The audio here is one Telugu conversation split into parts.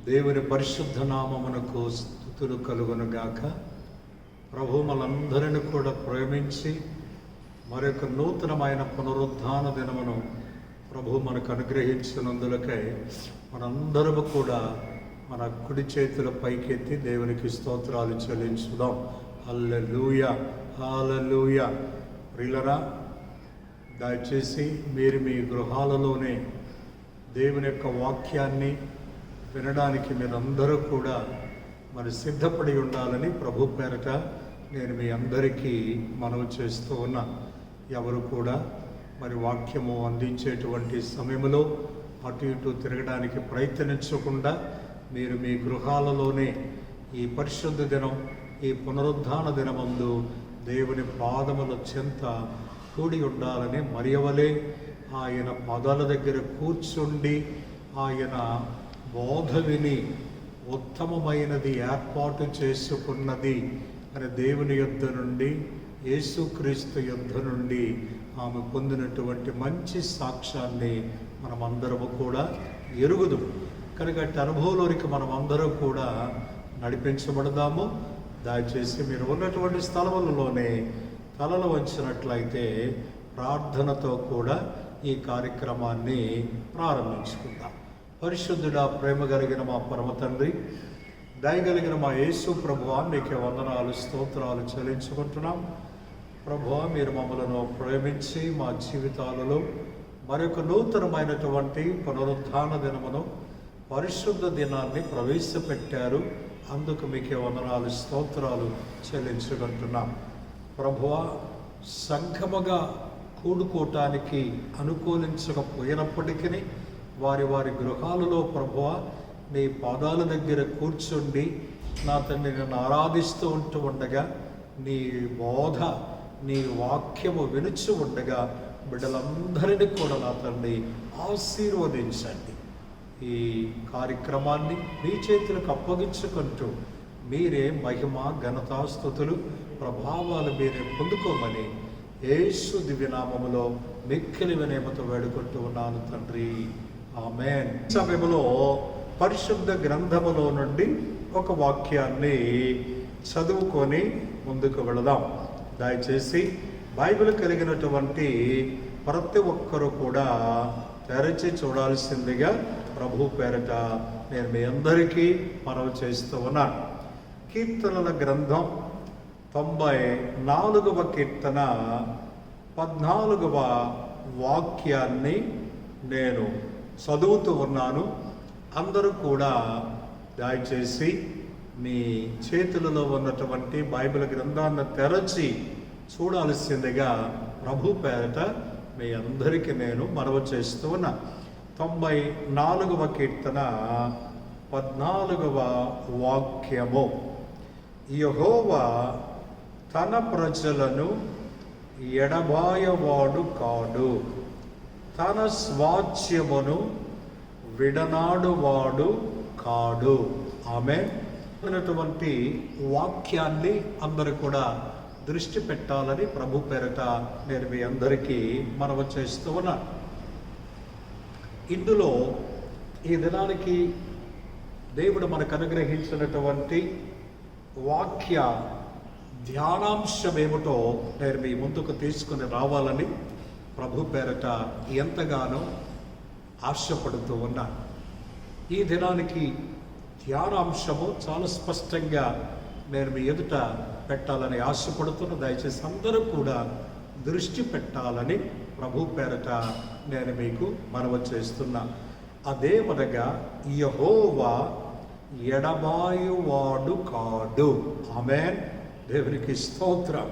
దేవుని పరిశుద్ధ నామమునకు స్తుతులు కలుగునుగాక. ప్రభు మనందరిని కూడా ప్రేమించి మరొక నూతనమైన పునరుద్ధాన దినమును ప్రభు మనకు అనుగ్రహించినందులకై మనందరము కూడా మన కుడి చేతుల పైకెత్తి దేవునికి స్తోత్రాలు చెల్లించుదాం. హల్లెలూయా, హల్లెలూయా. ప్రియులారా, దయచేసి మీరు మీ గృహాలలోనే దేవుని యొక్క వాక్యాన్ని వినడానికి మీరందరూ కూడా మరి సిద్ధపడి ఉండాలని ప్రభు పేరట నేను మీ అందరికీ మనవి చేస్తూ ఉన్నా. ఎవరు కూడా మరి వాక్యము అందించేటువంటి సమయంలో అటు ఇటు తిరగడానికి ప్రయత్నించకుండా మీరు మీ గృహాలలోనే ఈ పరిశుద్ధ దినం, ఈ పునరుద్ధాన దినమందు దేవుని పాదముల చెంత కూడి ఉండాలని మరియవలే ఆయన పాదాల దగ్గర కూర్చుండి ఆయన బోధ విని ఉత్తమమైనది ఏర్పాటు చేసుకున్నది అని దేవుని యొద్ద నుండి, యేసుక్రీస్తు యొద్ద నుండి ఆమె పొందినటువంటి మంచి సాక్ష్యాన్ని మనమందరము కూడా ఎరుగుదు. కనుక అనుభవంలోనికి మనమందరం కూడా నడిపించబడదాము. దయచేసి మీరు ఉన్నటువంటి స్థలములలోనే తలలు వంచినట్లయితే ప్రార్థనతో కూడా ఈ కార్యక్రమాన్ని ప్రారంభించుకుందాం. పరిశుద్ధుడా, ప్రేమ కలిగిన మా పరమ తండ్రి, దయగలిగిన మా యేసు ప్రభువా, నీకే వందనాలు, స్తోత్రాలు చెల్లించుకుంటున్నాం. ప్రభువా, మీరు మమ్మలను ప్రేమించి మా జీవితాలలో మరొక నూతనమైనటువంటి పునరుద్ధాన దినమును, పరిశుద్ధ దినాన్ని ప్రవేశపెట్టారు. అందుకు మీకే వందనాలు, స్తోత్రాలు చెల్లించుకుంటున్నాం. ప్రభువా, సంఘముగా కూడుకోవటానికి అనుకూలించకపోయినప్పటికీ వారి వారి గృహాలలో ప్రభువా నీ పాదాల దగ్గర కూర్చుండి నా తండ్రి నన్ను ఆరాధిస్తూ ఉంటూ ఉండగా, నీ బోధ, నీ వాక్యము వినుచు ఉండగా బిడ్డలందరినీ కూడా నా తండ్రి ఆశీర్వదించండి. ఈ కార్యక్రమాన్ని మీ చేతులకు అప్పగించుకుంటూ మీరే మహిమ, ఘనత, స్తుతులు, ప్రభావాలు మీరే పొందుకోమని యేసు దివ్యనామములో మిక్కిలి వినయముతో వేడుకుంటూ ఉన్నాను తండ్రి, ఆమేన్. సమయంలో పరిశుద్ధ గ్రంథములో నుండి ఒక వాక్యాన్ని చదువుకొని ముందుకు వెళదాం. దయచేసి బైబిల్ కలిగినటువంటి ప్రతి ఒక్కరూ కూడా తెరచి చూడాల్సిందిగా ప్రభు పేరట నేను మీ అందరికీ మనవి చేస్తూ ఉన్నాను. కీర్తనల గ్రంథం 94వ కీర్తన 14వ వాక్యాన్ని నేను చదువుతూ ఉన్నాను. అందరూ కూడా దయచేసి మీ చేతులలో ఉన్నటువంటి బైబిల్ గ్రంథాన్ని తెరచి చూడాల్సిందిగా ప్రభు పేరట మీ అందరికీ నేను మనవి చేస్తూ ఉన్నా. 94వ కీర్తన 14వ వాక్యము. యెహోవా తన ప్రజలను ఎడబాయవాడు కాడు, తన స్వాస్థ్యమును విడనాడువాడు కాడు. ఆమె అన్నటువంటి వాక్యాన్ని అందరూ కూడా దృష్టి పెట్టాలని ప్రభు పేరట నేను మీ అందరికీ మనవి చేస్తూ ఉన్నాను. ఇందులో ఈ దినానికి దేవుడు మనకు అనుగ్రహించినటువంటి వాక్య ధ్యానాంశం ఏమిటో నేను మీ ముందుకు తీసుకుని రావాలని ప్రభు పేరట ఎంతగానో ఆశపడుతూ ఉన్నాను. ఈ దినానికి ధ్యానాంశము చాలా స్పష్టంగా నేను మీ ఎదుట పెట్టాలని ఆశపడుతున్న, దయచేసి అందరూ కూడా దృష్టి పెట్టాలని ప్రభు పేరట నేను మీకు మనవి చేస్తున్నా. అదేమనగా యెహోవా ఎడబాయువాడు కాడు. ఆమేన్. దేవునికి స్తోత్రం.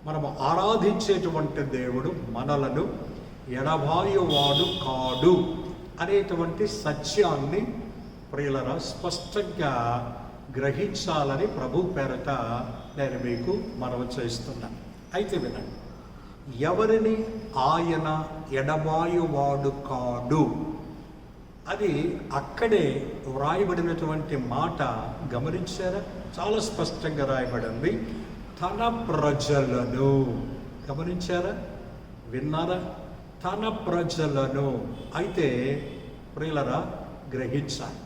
మనము ఆరాధించేటువంటి దేవుడు మనలను ఎడబాయువాడు కాడు అనేటువంటి సత్యాన్ని ప్రియులరా స్పష్టంగా గ్రహించాలని ప్రభు పేరట నేను మీకు మనవి చేస్తున్నాను. అయితే వినండి, ఎవరిని ఆయన ఎడబాయువాడు కాడు అది అక్కడే వ్రాయబడినటువంటి మాట గమనించారా? చాలా స్పష్టంగా రాయబడింది, తన ప్రజలను. గమనించారా? విన్నారా? తన ప్రజలను. అయితే ప్రియులరా గ్రహించాలి,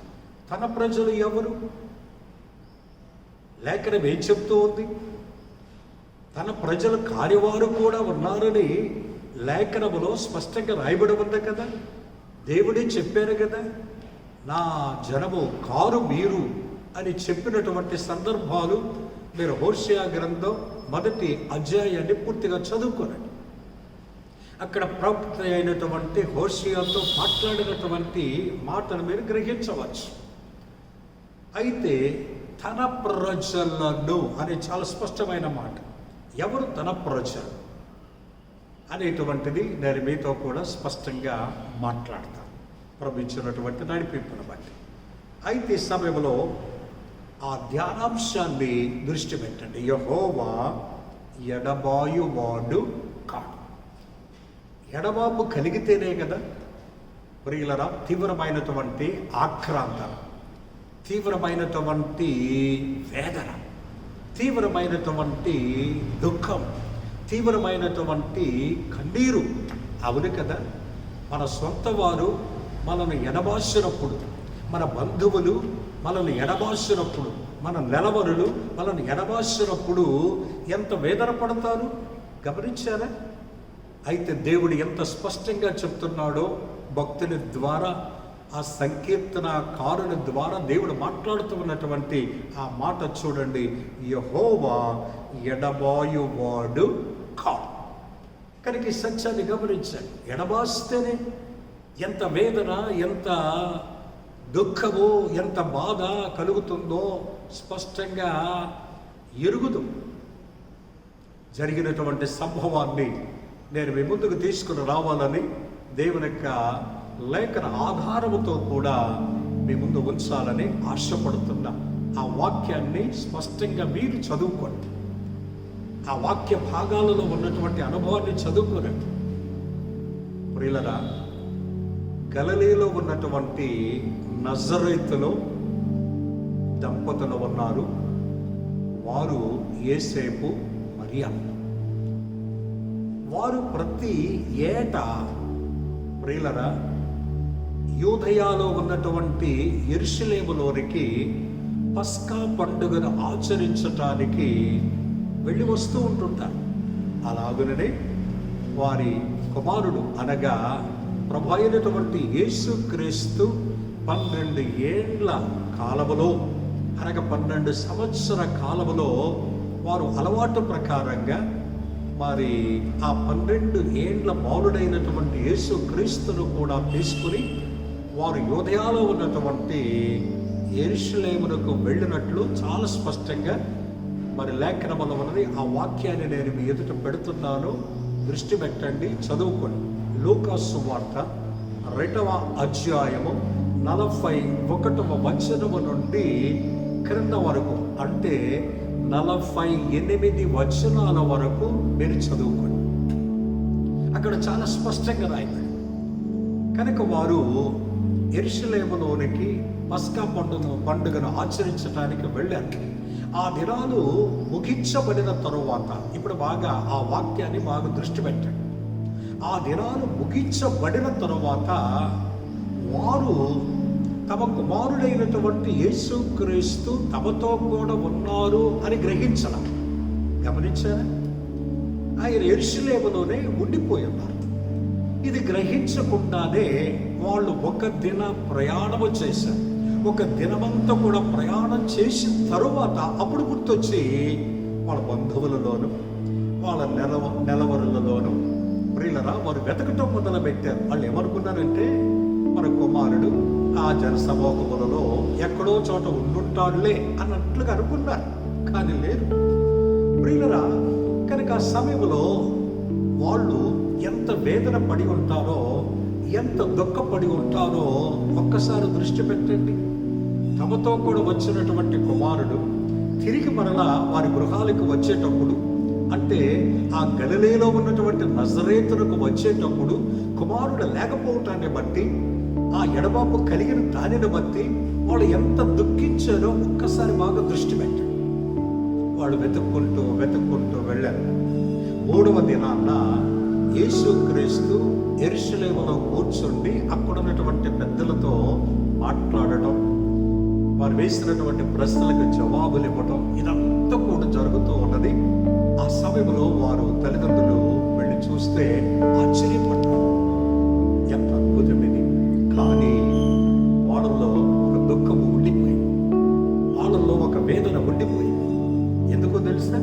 తన ప్రజలు ఎవరు? లేఖనం ఏం చెప్తూ ఉంది? తన ప్రజల కార్యవారు కూడా ఉన్నారని లేఖనములో స్పష్టంగా రాయబడి ఉంది కదా. దేవుడే చెప్పారు కదా, నా జనము కారు మీరు అని చెప్పినటువంటి సందర్భాలు మీరు హోషేయ గ్రంథం 1వ అధ్యాయాన్ని పూర్తిగా చదువుకోనండి. అక్కడ ప్రవక్త అయినటువంటి హోషేయతో మాట్లాడినటువంటి మాటను మీరు గ్రహించవచ్చు. అయితే తన ప్రజలను అనే చాలా స్పష్టమైన మాట. ఎవరు తన ప్రజలు అనేటువంటిది నేను మీతో కూడా స్పష్టంగా మాట్లాడతాను, ప్రవహించినటువంటి నడిపింపును బట్టి. అయితే ఈ సమయంలో ఆ ధ్యానాంశాన్ని దృష్టి పెట్టండి. యెహోవా ఎడబాయువాడు కాడు. ఎడబాపు కలిగితేనే కదా ప్రియులరా తీవ్రమైనటువంటి ఆక్రాంత, తీవ్రమైనటువంటి వేదన, తీవ్రమైనటువంటి దుఃఖం, తీవ్రమైనటువంటి కన్నీరు. అవును కదా. మన సొంత వారు మనల్ని ఎడబాసినప్పుడు, మన బంధువులు మనల్ని ఎడబాసినప్పుడు, మన నెలవరులు మనల్ని ఎడబాసినప్పుడు ఎంత వేదన పడతారు గమనించారా? అయితే దేవుడు ఎంత స్పష్టంగా చెప్తున్నాడో భక్తుని ద్వారా, ఆ సంకీర్తనకారుని ద్వారా దేవుడు మాట్లాడుతూ ఉన్నటువంటి ఆ మాట చూడండి. యెహోవా ఎడబాయువాడు కాడు. కనుక ఈ సత్యాన్ని గమనించండి. ఎడబాస్తేనే ఎంత వేదన, ఎంత దుఃఖము, ఎంత బాధ కలుగుతుందో స్పష్టంగా ఎరుగుదు. జరిగినటువంటి సంభవాన్ని నేను మీ ముందుకు తీసుకుని రావాలని దేవుని యొక్క లేఖన ఆధారముతో కూడా మీ ముందు ఉంచాలని ఆశపడుతున్నా. ఆ వాక్యాన్ని స్పష్టంగా మీరు చదువుకోండి. ఆ వాక్య భాగాలలో ఉన్నటువంటి అనుభవాన్ని చదువుకోనండి. ప్రియులరా, గలిలయలో ఉన్నటువంటి నజరేతులో దంపతులు ఉన్నారు. వారు యేసేపు, మరియా. వారు ప్రతి ఏటా ప్రియులరా యూదయాలో ఉన్నటువంటి యెరూషలేములోనికి పస్కా పండుగను ఆచరించటానికి వెళ్ళి వస్తూ ఉంటుంటారు. అలాగుననే వారి కుమారుడు అనగా ప్రభు అయినటువంటి యేసుక్రీస్తు 12 ఏండ్ల కాలములో, అనగా 12 సంవత్సర కాలములో వారు అలవాటు ప్రకారంగా మరి ఆ 12 ఏండ్ల బాలుడైనటువంటి యేసుక్రీస్తును కూడా తీసుకుని వారు యూదయాలో ఉన్నటువంటి యెరూషలేమునకు వెళ్ళినట్లు చాలా స్పష్టంగా మరి లేఖనములో ఉన్నది. ఆ వాక్యాన్ని నేను మీ ఎదుట పెడుతున్నాను, దృష్టి పెట్టండి, చదువుకోండి. లూకా సువార్త 2వ అధ్యాయము 41వ వచనము నుండి క్రింద వరకు, అంటే 48 వచనాల వరకు మీరు చదువుకోండి. అక్కడ చాలా స్పష్టంగా రాయబడి. కనుక వారు యెరూషలేములోనికి పస్కా పండుగను ఆచరించడానికి వెళ్ళారు. ఆ దినాలు ముగించబడిన తరువాత, ఇప్పుడు బాగా ఆ వాక్యాన్ని బాగా దృష్టి పెట్టండి. ఆ దినాలు ముగించబడిన తరువాత వారు తమ కుమారుడైనటువంటి యేసుక్రీస్తు తమతో కూడా ఉన్నారు అని గ్రహించాల. గమనించారా? ఆయన యెరూషలేములోనే ఉండిపోయి ఉన్నారు. ఇది గ్రహించకుండానే వాళ్ళు ఒక దిన ప్రయాణము చేశారు. ఒక దినమంతా కూడా ప్రయాణం చేసిన తరువాత అప్పుడు గుర్తొచ్చి వాళ్ళ బంధువులలోను, వాళ్ళ నెలవరులలోను ప్రియులరా వారు వెతకటం మొదలు పెట్టారు. వాళ్ళు ఏమనుకున్నారంటే, మన కుమారుడు ఆ జనసమూహములలో ఎక్కడో చోట ఉండుంటాడులే అన్నట్లుగా అనుకున్నారు. కానీ లేదు ప్రియులరా. కనుక ఆ సమయంలో వాళ్ళు ఎంత వేదన పడి ఉంటారో, ఎంత దుఃఖపడి ఉంటారో ఒక్కసారి దృష్టి పెట్టండి. తమతో కూడా వచ్చినటువంటి కుమారుడు తిరిగి మరలా వారి గృహాలకు వచ్చేటప్పుడు, అంటే ఆ గలిలయలో ఉన్నటువంటి నజరేతునకు వచ్చేటప్పుడు కుమారుడు లేకపోవటాన్ని బట్టి, ఆ ఎడబాపు కలిగిన దానిని బట్టి వాళ్ళు ఎంత దుఃఖించారో ఒక్కసారి బాగా దృష్టి పెట్టండి. వాళ్ళు వెతుక్కుంటూ వెళ్ళారు. 3వ దినాన్న యేసుక్రీస్తు యెరూషలేములో కూర్చుండి అక్కడ ఉన్నటువంటి పెద్దలతో మాట్లాడటం, వారు వేసినటువంటి ప్రశ్నలకు జవాబులు ఇవ్వటం ఇదంతా కూడా జరుగుతూ ఉన్నది. ఆ సమయంలో వారు తల్లిదండ్రులు వెళ్ళి చూస్తే ఆశ్చర్యపడ్డారు, ఎంత అద్భుతం ఇది. కానీ వాళ్ళల్లో ఒక దుఃఖము ఉండిపోయింది, వాళ్ళల్లో ఒక వేదన ఉండిపోయింది. ఎందుకో తెలుసా?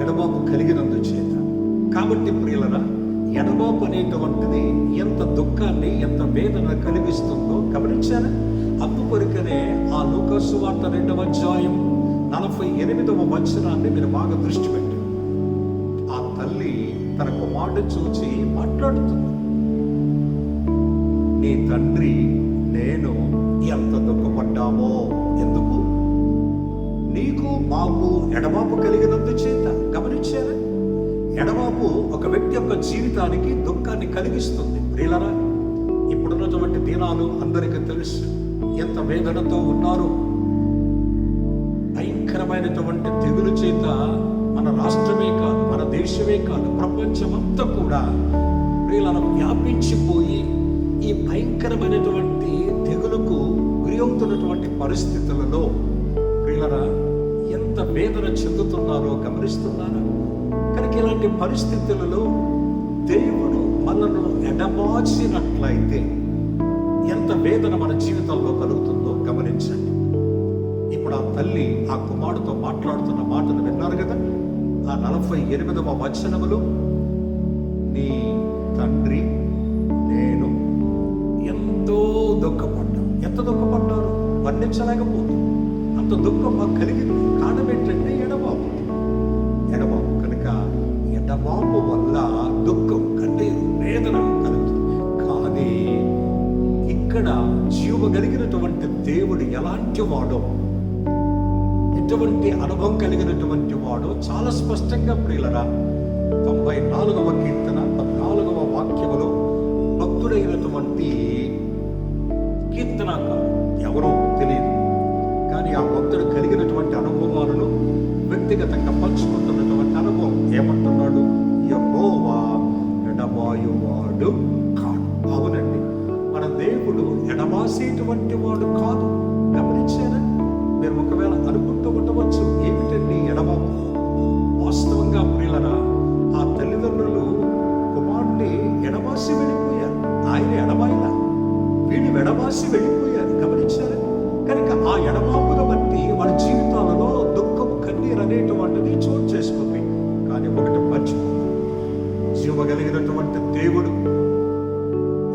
ఎడబాపు కలిగినందు చేత. కాబట్టి ప్రియులరా, ఎడబాపు అనేటువంటిది ఎంత దుఃఖాన్ని, ఎంత వేదన కలిగిస్తుందో గమనించారా? అందుకొరకనే ఆ లూకా సువార్త 2వ అధ్యాయం 48వ వచనాన్ని మీరు బాగా దృష్టి పెట్టారు. ఆ తల్లి తన కుమారుడు చూచి మాట్లాడుతుంది, నీ తండ్రి నేను ఎంత దుఃఖపడ్డామో. ఎందుకు? నీకు మాకు ఎడబాపు కలిగినందు చేత. గమనించారా? ఎడబాపు ఒక వ్యక్తి యొక్క జీవితానికి దుఃఖాన్ని కలిగిస్తుంది. ప్రియులరా, ఇప్పుడున్నటువంటి దినాలు అందరికీ తెలుసు, ఎంత వేదనతో ఉన్నారు. భయంకరమైనటువంటి తెగులు చేత మన రాష్ట్రమే కాదు, మన దేశమే కాదు, ప్రపంచమంతా కూడా ప్రియులను వ్యాపించిపోయి ఈ భయంకరమైనటువంటి తెగులుకు గురి అవుతున్నటువంటి పరిస్థితులలో ప్రియులరా ఎంత వేదన చెందుతున్నారో గమనిస్తున్నారా? కనుక ఇలాంటి పరిస్థితులలో దేవుడు మనను ఎడబాచినట్లయితే ఎంత వేదన మన జీవితంలో కలుగుతుందో గమనించండి. ఇప్పుడు ఆ తల్లి ఆ కుమారుడితో మాట్లాడుతున్న మాటను విన్నారు కదా. ఆ 48వ వచనములో నీ తండ్రి నేను ఎంతో దుఃఖపడ్డాం. ఎంత దుఃఖపడ్డారు వర్ణించలేకపోతుంది. అంత దుఃఖం మాకు కలిగింది. కారణం ఏంటంటే ఎడబాపు. కనుక ఎడబాపు వల్ల దుఃఖం కంటే వేదన కలుగుతుంది. కానీ ఇక్కడ జీవగలిగినటువంటి దేవుడు ఎలాంటి వాడో, ఎటువంటి అనుభవం కలిగినటువంటి వాడో చాలా స్పష్టంగా ప్రియులరా 94వ కీర్తన 14వ వాక్యములో భక్తుడైనటువంటి కీర్తనకారుడు ఎవరో తెలియదు, కానీ ఆ భక్తుడు కలిగినటువంటి అనుభవాలను వ్యక్తిగతంగా పంచుకుంటున్నటువంటి అనుభవం ఏమంటున్నాడు? యెహోవా ఎడబాయువాడు కాదు. అవునండి, మన దేవుడు ఎడబాసేటువంటి వాడు కాదు. గమనించారా? మీరు ఒకవేళ అనుకుంటూ ఉండవచ్చు, ఏమిటండి ఎడబాపు? వాస్తవంగా ప్రియులరా, ఆ తల్లిదండ్రులు కుమారుడిని ఎడబాసి వెళ్ళిపోయారు. ఆయన ఎడబాయిలా, వీళ్ళు ఎడబాసి వెళ్ళిపోయారు. గమనించారా? కనుక ఆ ఎడబాపును బట్టి వాడి జీవితాలలో దుఃఖము, కన్నీరు అనేటువంటిది చోటు చేసుకుంది. కానీ ఒకటి మర్చిపోయింది, జీవగలిగినటువంటి దేవుడు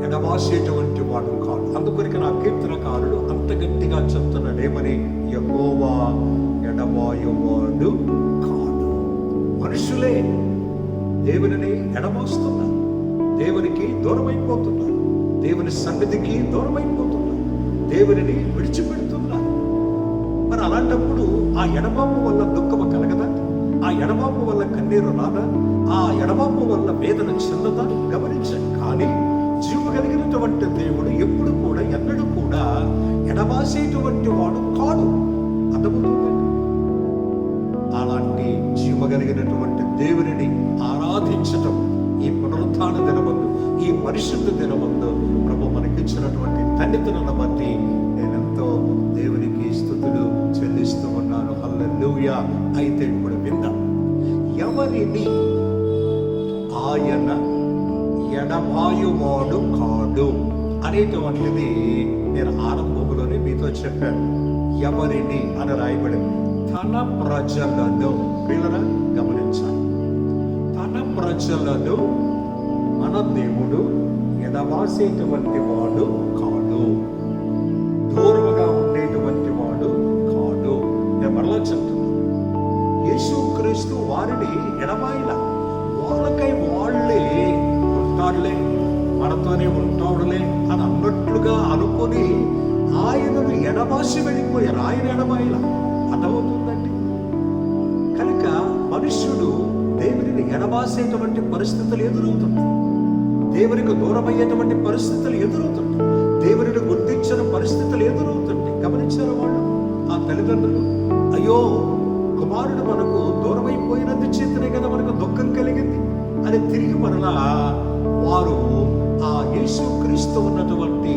ఎడబాసేటువంటి వాడు కాదు. అందుకొరికి నా కీర్తనకారుడు అంత గట్టిగా చెప్తున్నాడు ఏమని? యెహోవా ఎడబాయువాడు కాదు. మనుషులే దేవునిని ఎడబాస్తున్నారు, దేవునికి దూరమైపోతున్నారు, దేవుని సన్నిధికి దూరమైపోతున్నారు, దేవునిని విడిచిపెడుతున్నారు. మరి అలాంటప్పుడు ఆ ఎడబాపు వల్ల దుఃఖము కలగదా? ఆ ఎడబాపు వల్ల కన్నీరు రాదా? ఆ ఎడబాపు వల్ల వేదన చెందదా? గమనించండి. కానీ జీవగలిగినటువంటి దేవుడు ఎప్పుడు కూడా, ఎన్నడూ కూడా ఎడబాసేటువంటి వాడు కాదు. అర్థమవుతుందండి? అలాంటి జీవగలిగినటువంటి దేవునిని ఆరాధించటం ఈ పునరుత్థాన దినమందు, ఈ పరిశుద్ధ దినమందు ప్రభు మనకిచ్చినటువంటి ధన్యతను బట్టి నేనెంతో దేవునికి స్తుతులు చెల్లిస్తూ ఉన్నాను. హల్లెలూయా. అయితే ఇప్పుడు విందాం, ఎవరిని ఆయన ఎడబాయువాడు కాడు అనేటువంటిది నేను ఆరంభంలోనే మీతో చెప్పాను. ఎవరిని అని రాయబడింది? తన ప్రజలను. పిల్లరా గమనించాలి, తన ప్రజలను మన దేవుడు ఎడబాసేటువంటి వాడు కాడు, దూరముగా ఉండేటువంటి వాడు కాడు. నేను మరలా చెప్తున్నాను, యేసుక్రీస్తు వారిని ఎడబాయిలా, వాళ్ళకై వాళ్ళే ఉంటాడులే, మనతోనే ఉంటాడులే అని అన్నట్లుగా అనుకొని ఆయనను ఎడబాసి వెళ్ళిపోయారు. ఆయన ఎడబాయిలా. అర్థమవుతుందండి? కనుక మనుష్యుడు దేవుడిని ఎడబాసేటువంటి పరిస్థితులు ఎదురవుతుంటాయి, దేవునికి దూరమయ్యేటువంటి పరిస్థితులు ఎదురవుతుంటాయి, దేవుడిని గుర్తించిన పరిస్థితులు ఎదురవుతుంటాయి. గమనించారు వాళ్ళు, ఆ తల్లిదండ్రులు? అయ్యో, కుమారుడు మనకు దూరమైపోయినందు చేతనే కదా మనకు దుఃఖం కలిగింది అని తిరిగి మరలా వారు ఆ యేసు క్రీస్తు ఉన్నటువంటి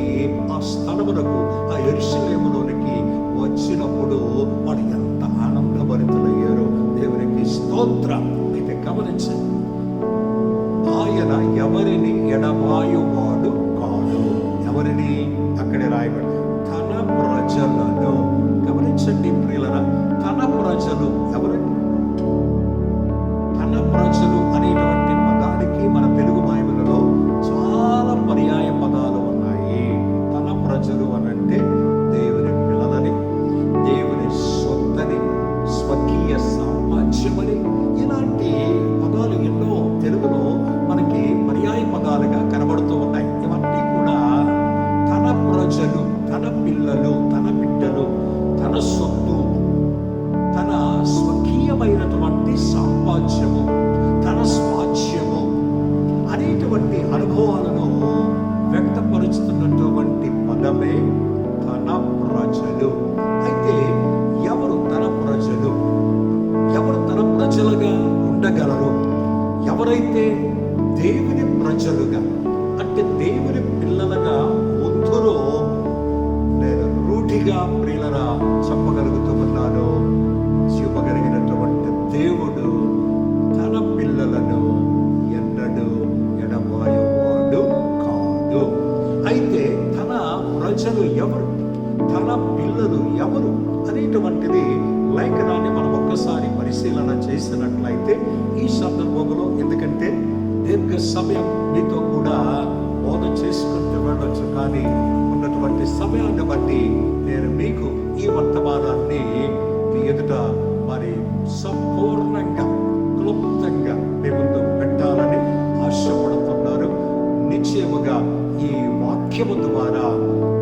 ఆ స్థలమునకు, ఆ యెరూషలేములోనికి వచ్చినప్పుడు వాడు ఎంత ఆనందభరితులయ్యారో. దేవునికి స్తోత్రం. అయితే గమనించండి, ఆయన ఎవరిని ఎడబాయువాడు కాదు. ఎవరిని? అక్కడే రాయబడి తన ప్రజలను. గమనించండి ప్రియులరా, తన ప్రజలు ఎవరండి? తన ప్రజలు అనేటువంటి పదానికి మన తెలుగు బైబిల్లో చాలా పర్యాయ పదాలు ఉన్నాయి. తన ప్రజలు అనంటే దేవుని పిల్లలని, దేవుని సొంతని, స్వకీయ సామ్రాజ్యమని, ఇలాంటి పదాలు ఎన్నో తెలుగులో మనకి పర్యాయ పదాలుగా కనబడుతూ ఉన్నాయి. ఇవన్నీ కూడా తన ప్రజలు, తన పిల్లలు, తన బిడ్డలు, తన సొత్తు, తన స్వకీయమైనటువంటి సామ్రాజ్యము, తన స్వాధ్యము అనేటువంటి అనుభవాలను వ్యక్తపరుస్తున్నటువంటి పదమే తన ప్రజలు. అయితే ఎవరు తన ప్రజలు? ఎవరు తన ప్రజలుగా ఉండగలరు? ఎవరైతే దేవుని ప్రజలుగా, అంటే దేవుని పిల్లలుగా ఉందరో నేను రూఢిగా ప్రియులరా చెప్పగలుగుతూ ఉన్నాను, చూపగలిగినటువంటి దేవుడు తన పిల్లలను ఎన్నడూ ఎడబాయువాడు కాదు. అయితే తన ప్రజలు ఎవరు, తన పిల్లలు ఎవరు అనేటువంటిది లేఖనాన్ని మనం ఒక్కసారి పరిశీలన చేసినట్లయితే ఈ సందర్భంలో, ఎందుకంటే దీర్ఘ సమయం మీతో కూడా బోధ చేసుకుంటూ వెళ్ళొచ్చు, కానీ ఉన్నటువంటి సమయాన్ని బట్టి నేను మీకు ఈ వర్తమానాన్ని మీ ఎదుట మరి సంపూర్ణంగా, క్లుప్తంగా మీ ముందు పెట్టాలని ఆశపడుతున్నారు. నిశ్చయముగా ఈ వాక్యము ద్వారా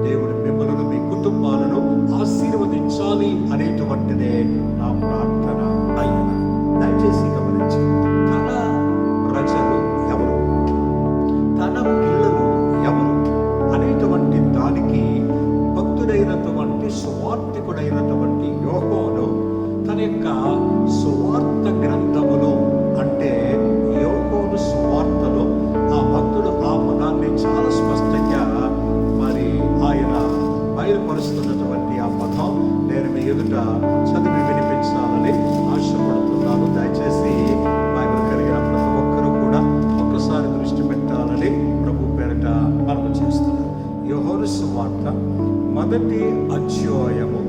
దేవుడు మిమ్మల్ని, మీ కుటుంబాలను ఆశీర్వదించాలి అనేటువంటిదే నా ప్రార్థన అయిన. దయచేసి గమనించి, తన ప్రజలు ఎవరు, తన పిల్లలు ఎవరు అనేటువంటి దానికి భక్తుడైనటువంటి సువార్తికుడైనటువంటి యోహోను తన యొక్క సువార్త గ్రంథములు, అంటే యోహోను సువార్తలో ఆ భక్తుడు ఆ పదాన్ని చాలా స్పష్టంగా మరి ఆయన బయలుపరుస్తున్నటువంటి ఆ పదం నేను మీ ఎదుట చదివి వినిపించాలని ఆశపడుతున్నాను. దయచేసి బైబిల్ కలిగిన ప్రతి ఒక్కరూ కూడా ఒక్కసారి దృష్టి పెట్టాలని ప్రభు పేరిట మనం చేస్తున్నాం. యోహోను సువార్త 1వ అధ్యాయము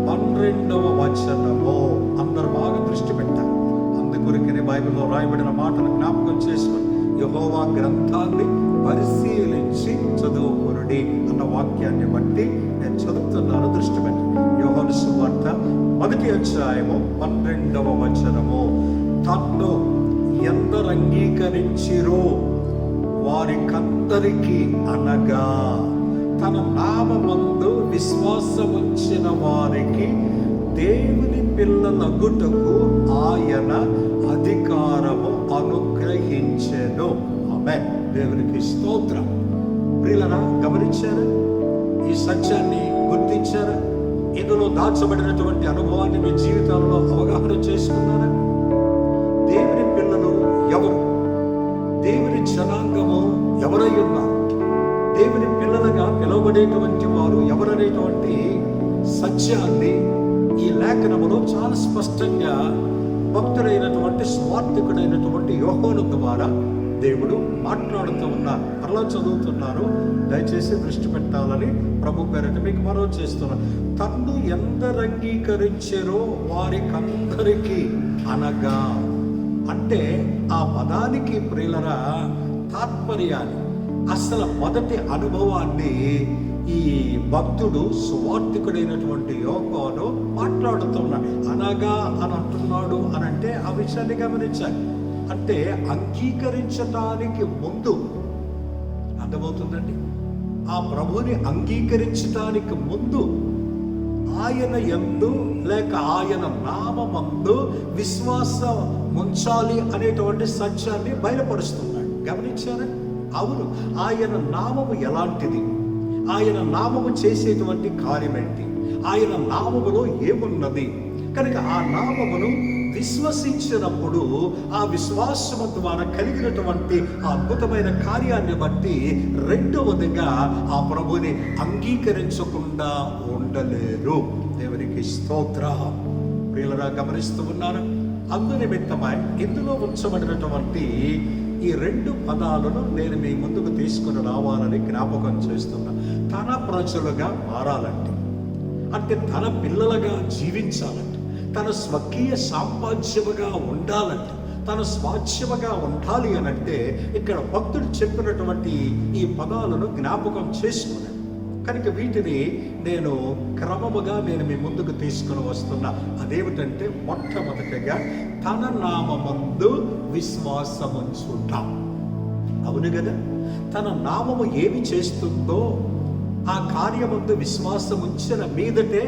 12వ వచనము. అందరు బాగా దృష్టి పెట్టారు. అందుకొరకనే బైబిల్లో రాయబడిన మాటను జ్ఞాపకం చేసుకుని యెహోవా గ్రంథాన్ని పరిశీలించి చదువుకొనుడి అన్న వాక్యాన్ని బట్టి నేను చదువుతున్నాను. దృష్టి పెట్టి యోహాను సువార్త 1వ అధ్యాయము 12వ వచనము. తన్ను ఎందరు అంగీకరించిరో వారికందరికీ, అనగా తన నామమందు విశ్వాసముంచిన వారికి దేవుని పిల్లలగుటకు ఆయన అధికారము అనుగ్రహించెను. ఆమేన్. దేవునికి స్తోత్రం. ప్రియులరా, గమనించారా? ఈ సత్యాన్ని గుర్తించారా? ఇందులో దాచబడినటువంటి అనుభవాన్ని మీ జీవితంలో అవగాహన చేసుకున్నారా? దేవుని పిల్లలు ఎవరు? దేవుని జనాంగము ఎవరై ఉన్నారు? దేవుని పిల్లలుగా పిలువబడేటువంటి వారు ఎవరనేటువంటి సత్యాన్ని ఈ లేఖనములో చాలా స్పష్టంగా భక్తుడైనటువంటి స్వార్థికుడైనటువంటి యోహోను ద్వారా దేవుడు మాట్లాడుతూ ఉన్నారు. అలా చదువుతున్నారు. దయచేసి దృష్టి పెట్టాలని ప్రభు పేరిట మీకు మనవి చేస్తున్నారు. తన్ను ఎందరు అంగీకరించారో వారికందరికీ, అనగా, అంటే ఆ పదానికి ప్రియులరా తాత్పర్యాన్ని, అసలు మొదటి అనుభవాన్ని ఈ భక్తుడు సువార్థికుడైనటువంటి యోహోను మాట్లాడుతున్నాడు. అనగా అని అంటున్నాడు అనంటే ఆ విషయాన్ని గమనించాలి. అంటే అంగీకరించటానికి ముందు, అర్థమవుతుందండి, ఆ ప్రభుని అంగీకరించటానికి ముందు ఆయన యందు లేక ఆయన నామమందు విశ్వాసం ఉంచాలి అనేటువంటి సత్యాన్ని బయలుపరుస్తున్నాడు. గమనించారా? అవును, ఆయన నామము ఎలాంటిది, ఆయన నామము చేసేటువంటి కార్యం ఏంటి, ఆయన నామములో ఏమున్నది కనుక ఆ నామమును విశ్వసించినప్పుడు ఆ విశ్వాసము ద్వారా కలిగినటువంటి ఆ అద్భుతమైన కార్యాన్ని బట్టి రెండవదిగా ఆ ప్రభుని అంగీకరించకుండా ఉండలేరు. దేవునికి స్తోత్రం. ప్రియులరా, గమనిస్తూ ఉన్నారు. అందు నిమిత్తమై ఇందులో ఉంచబడినటువంటి ఈ 2 పదాలను నేను మీ ముందుకు తీసుకుని రావాలని జ్ఞాపకం చేస్తున్నా. తన ప్రజలుగా మారాలంటే, అంటే తన పిల్లలుగా జీవించాలంటే, తన స్వకీయ సామ్రాజ్యముగా ఉండాలంటే, తన స్వాస్థ్యముగా ఉండాలి అనంటే ఇక్కడ భక్తుడు చెప్పినటువంటి ఈ పదాలను జ్ఞాపకం చేసుకున్నాను. కనుక వీటిని నేను క్రమముగా మీ ముందుకు తీసుకుని వస్తున్నా. అదేమిటంటే, మొట్టమొదటిగా తన నామమందు విశ్వాసముంచుట. అవును కదా, తన నామము ఏమి చేస్తుందో ఆ కార్యమందు విశ్వాసం ఉంచిన మీదటే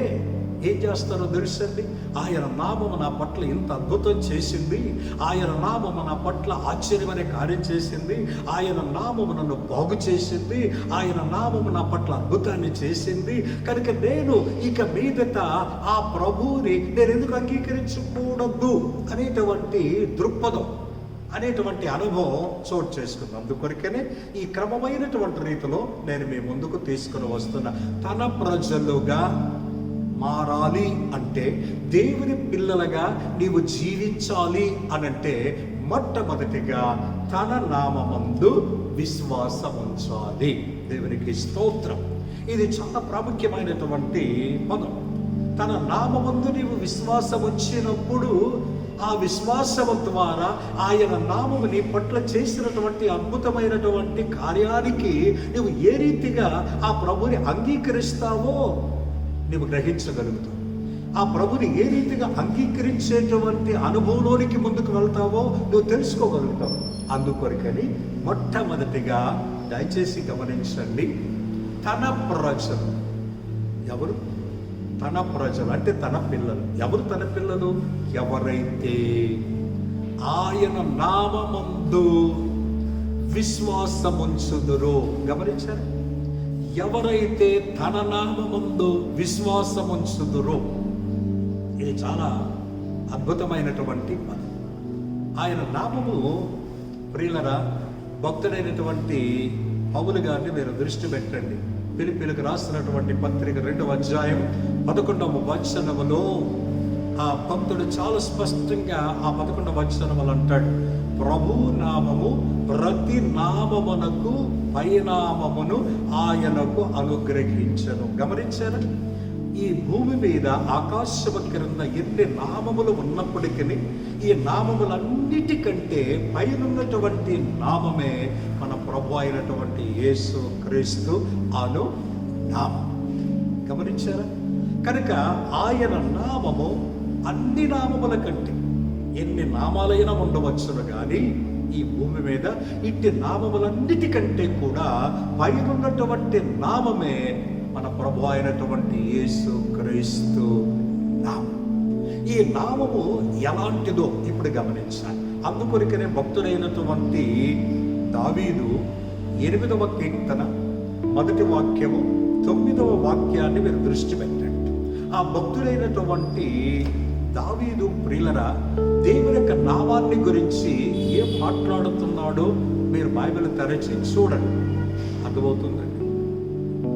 ఏం చేస్తారో తెలుసండి. ఆయన నామము నా పట్ల ఇంత అద్భుతం చేసింది, ఆయన నామము నా పట్ల ఆశ్చర్యమైన కార్యం చేసింది, ఆయన నామము నన్ను బాగు చేసింది, ఆయన నామము నా పట్ల అద్భుతాన్ని చేసింది, కనుక నేను ఇక మీదట ఆ ప్రభువుని నేను ఎందుకు అంగీకరించకూడదు అనేటువంటి దృక్పథం, అనేటువంటి అనుభవం చోటు చేసుకుంది. అందుకొరకనే ఈ క్రమమైనటువంటి రీతిలో నేను మీ ముందుకు తీసుకుని వస్తున్నా. తన ప్రజలుగా మారాలి అంటే, దేవుని పిల్లలుగా నీవు జీవించాలి అనంటే, మొట్టమొదటిగా తన నామమందు విశ్వాసం ఉంచాలి. దేవునికి స్తోత్రం. ఇది చాలా ప్రాముఖ్యమైనటువంటి పదం. తన నామమందు నీవు విశ్వాసం ఉంచినప్పుడు ఆ విశ్వాసము ద్వారా ఆయన నామము నీ పట్ల చేసినటువంటి అద్భుతమైనటువంటి కార్యానికి నువ్వు ఏ రీతిగా ఆ ప్రభుని అంగీకరిస్తావో నువ్వు గ్రహించగలుగుతావు. ఆ ప్రభుని ఏ రీతిగా అంగీకరించేటువంటి అనుభవంలోనికి ముందుకు వెళ్తావో నువ్వు తెలుసుకోగలుగుతావు. అందుకొరకని మొట్టమొదటిగా దయచేసి గమనించండి, తన ప్రజలు ఎవరు? తన ప్రజలు అంటే తన పిల్లలు. ఎవరు తన పిల్లలు? ఎవరైతే ఆయన నామమందు విశ్వాసముంచుదురో. గమనించారు? ఎవరైతే తన నామమందు విశ్వాసముంచుదురో. ఇది చాలా అద్భుతమైనటువంటి పదం. ఆయన నామము, ప్రియులరా, భక్తుడైనటువంటి పౌలు గారిని మీరు దృష్టి పెట్టండి. ఫిలిప్పీయులకు రాసినటువంటి పత్రిక 2వ అధ్యాయం 11వ వచనములో ఆ భక్తుడు చాలా స్పష్టంగా ఆ 11వ వచనములు అంటాడు, ప్రభు నామము ప్రతి నామమునకు పైనామమును ఆయనకు అనుగ్రహించను. గమనించారా? ఈ భూమి మీద ఆకాశము క్రింద ఎన్ని నామములు ఉన్నప్పటికీ ఈ నామములన్నిటికంటే పైనున్నటువంటి నామమే మన ప్రభు అయినటువంటి యేసు క్రీస్తు అను నామం. గమనించారా? కనుక ఆయన నామము అన్ని నామముల కంటే, ఎన్ని నామాలైనా ఉండవచ్చును కానీ ఈ భూమి మీద ఇట్టి నామములన్నిటికంటే కూడా పైనున్నటువంటి నామమే మన ప్రభు అయినటువంటి యేసు క్రీస్తు నామం. ఈ నామము ఎలాంటిదో ఇప్పుడు గమనించాలి. అందుకొరకనే భక్తుడైనటువంటి దావీదు 8వ కీర్తన 1వ వాక్యము 9వ వాక్యాన్ని మీరు దృష్టి పెట్టండి. ఆ భక్తుడైనటువంటి దావీదు, ప్రియులరా, దేవుని యొక్క నామాన్ని గురించి ఏం మాట్లాడుతున్నాడో మీరు బైబిల్ తెరచి చూడండి, అర్థమవుతుందండి.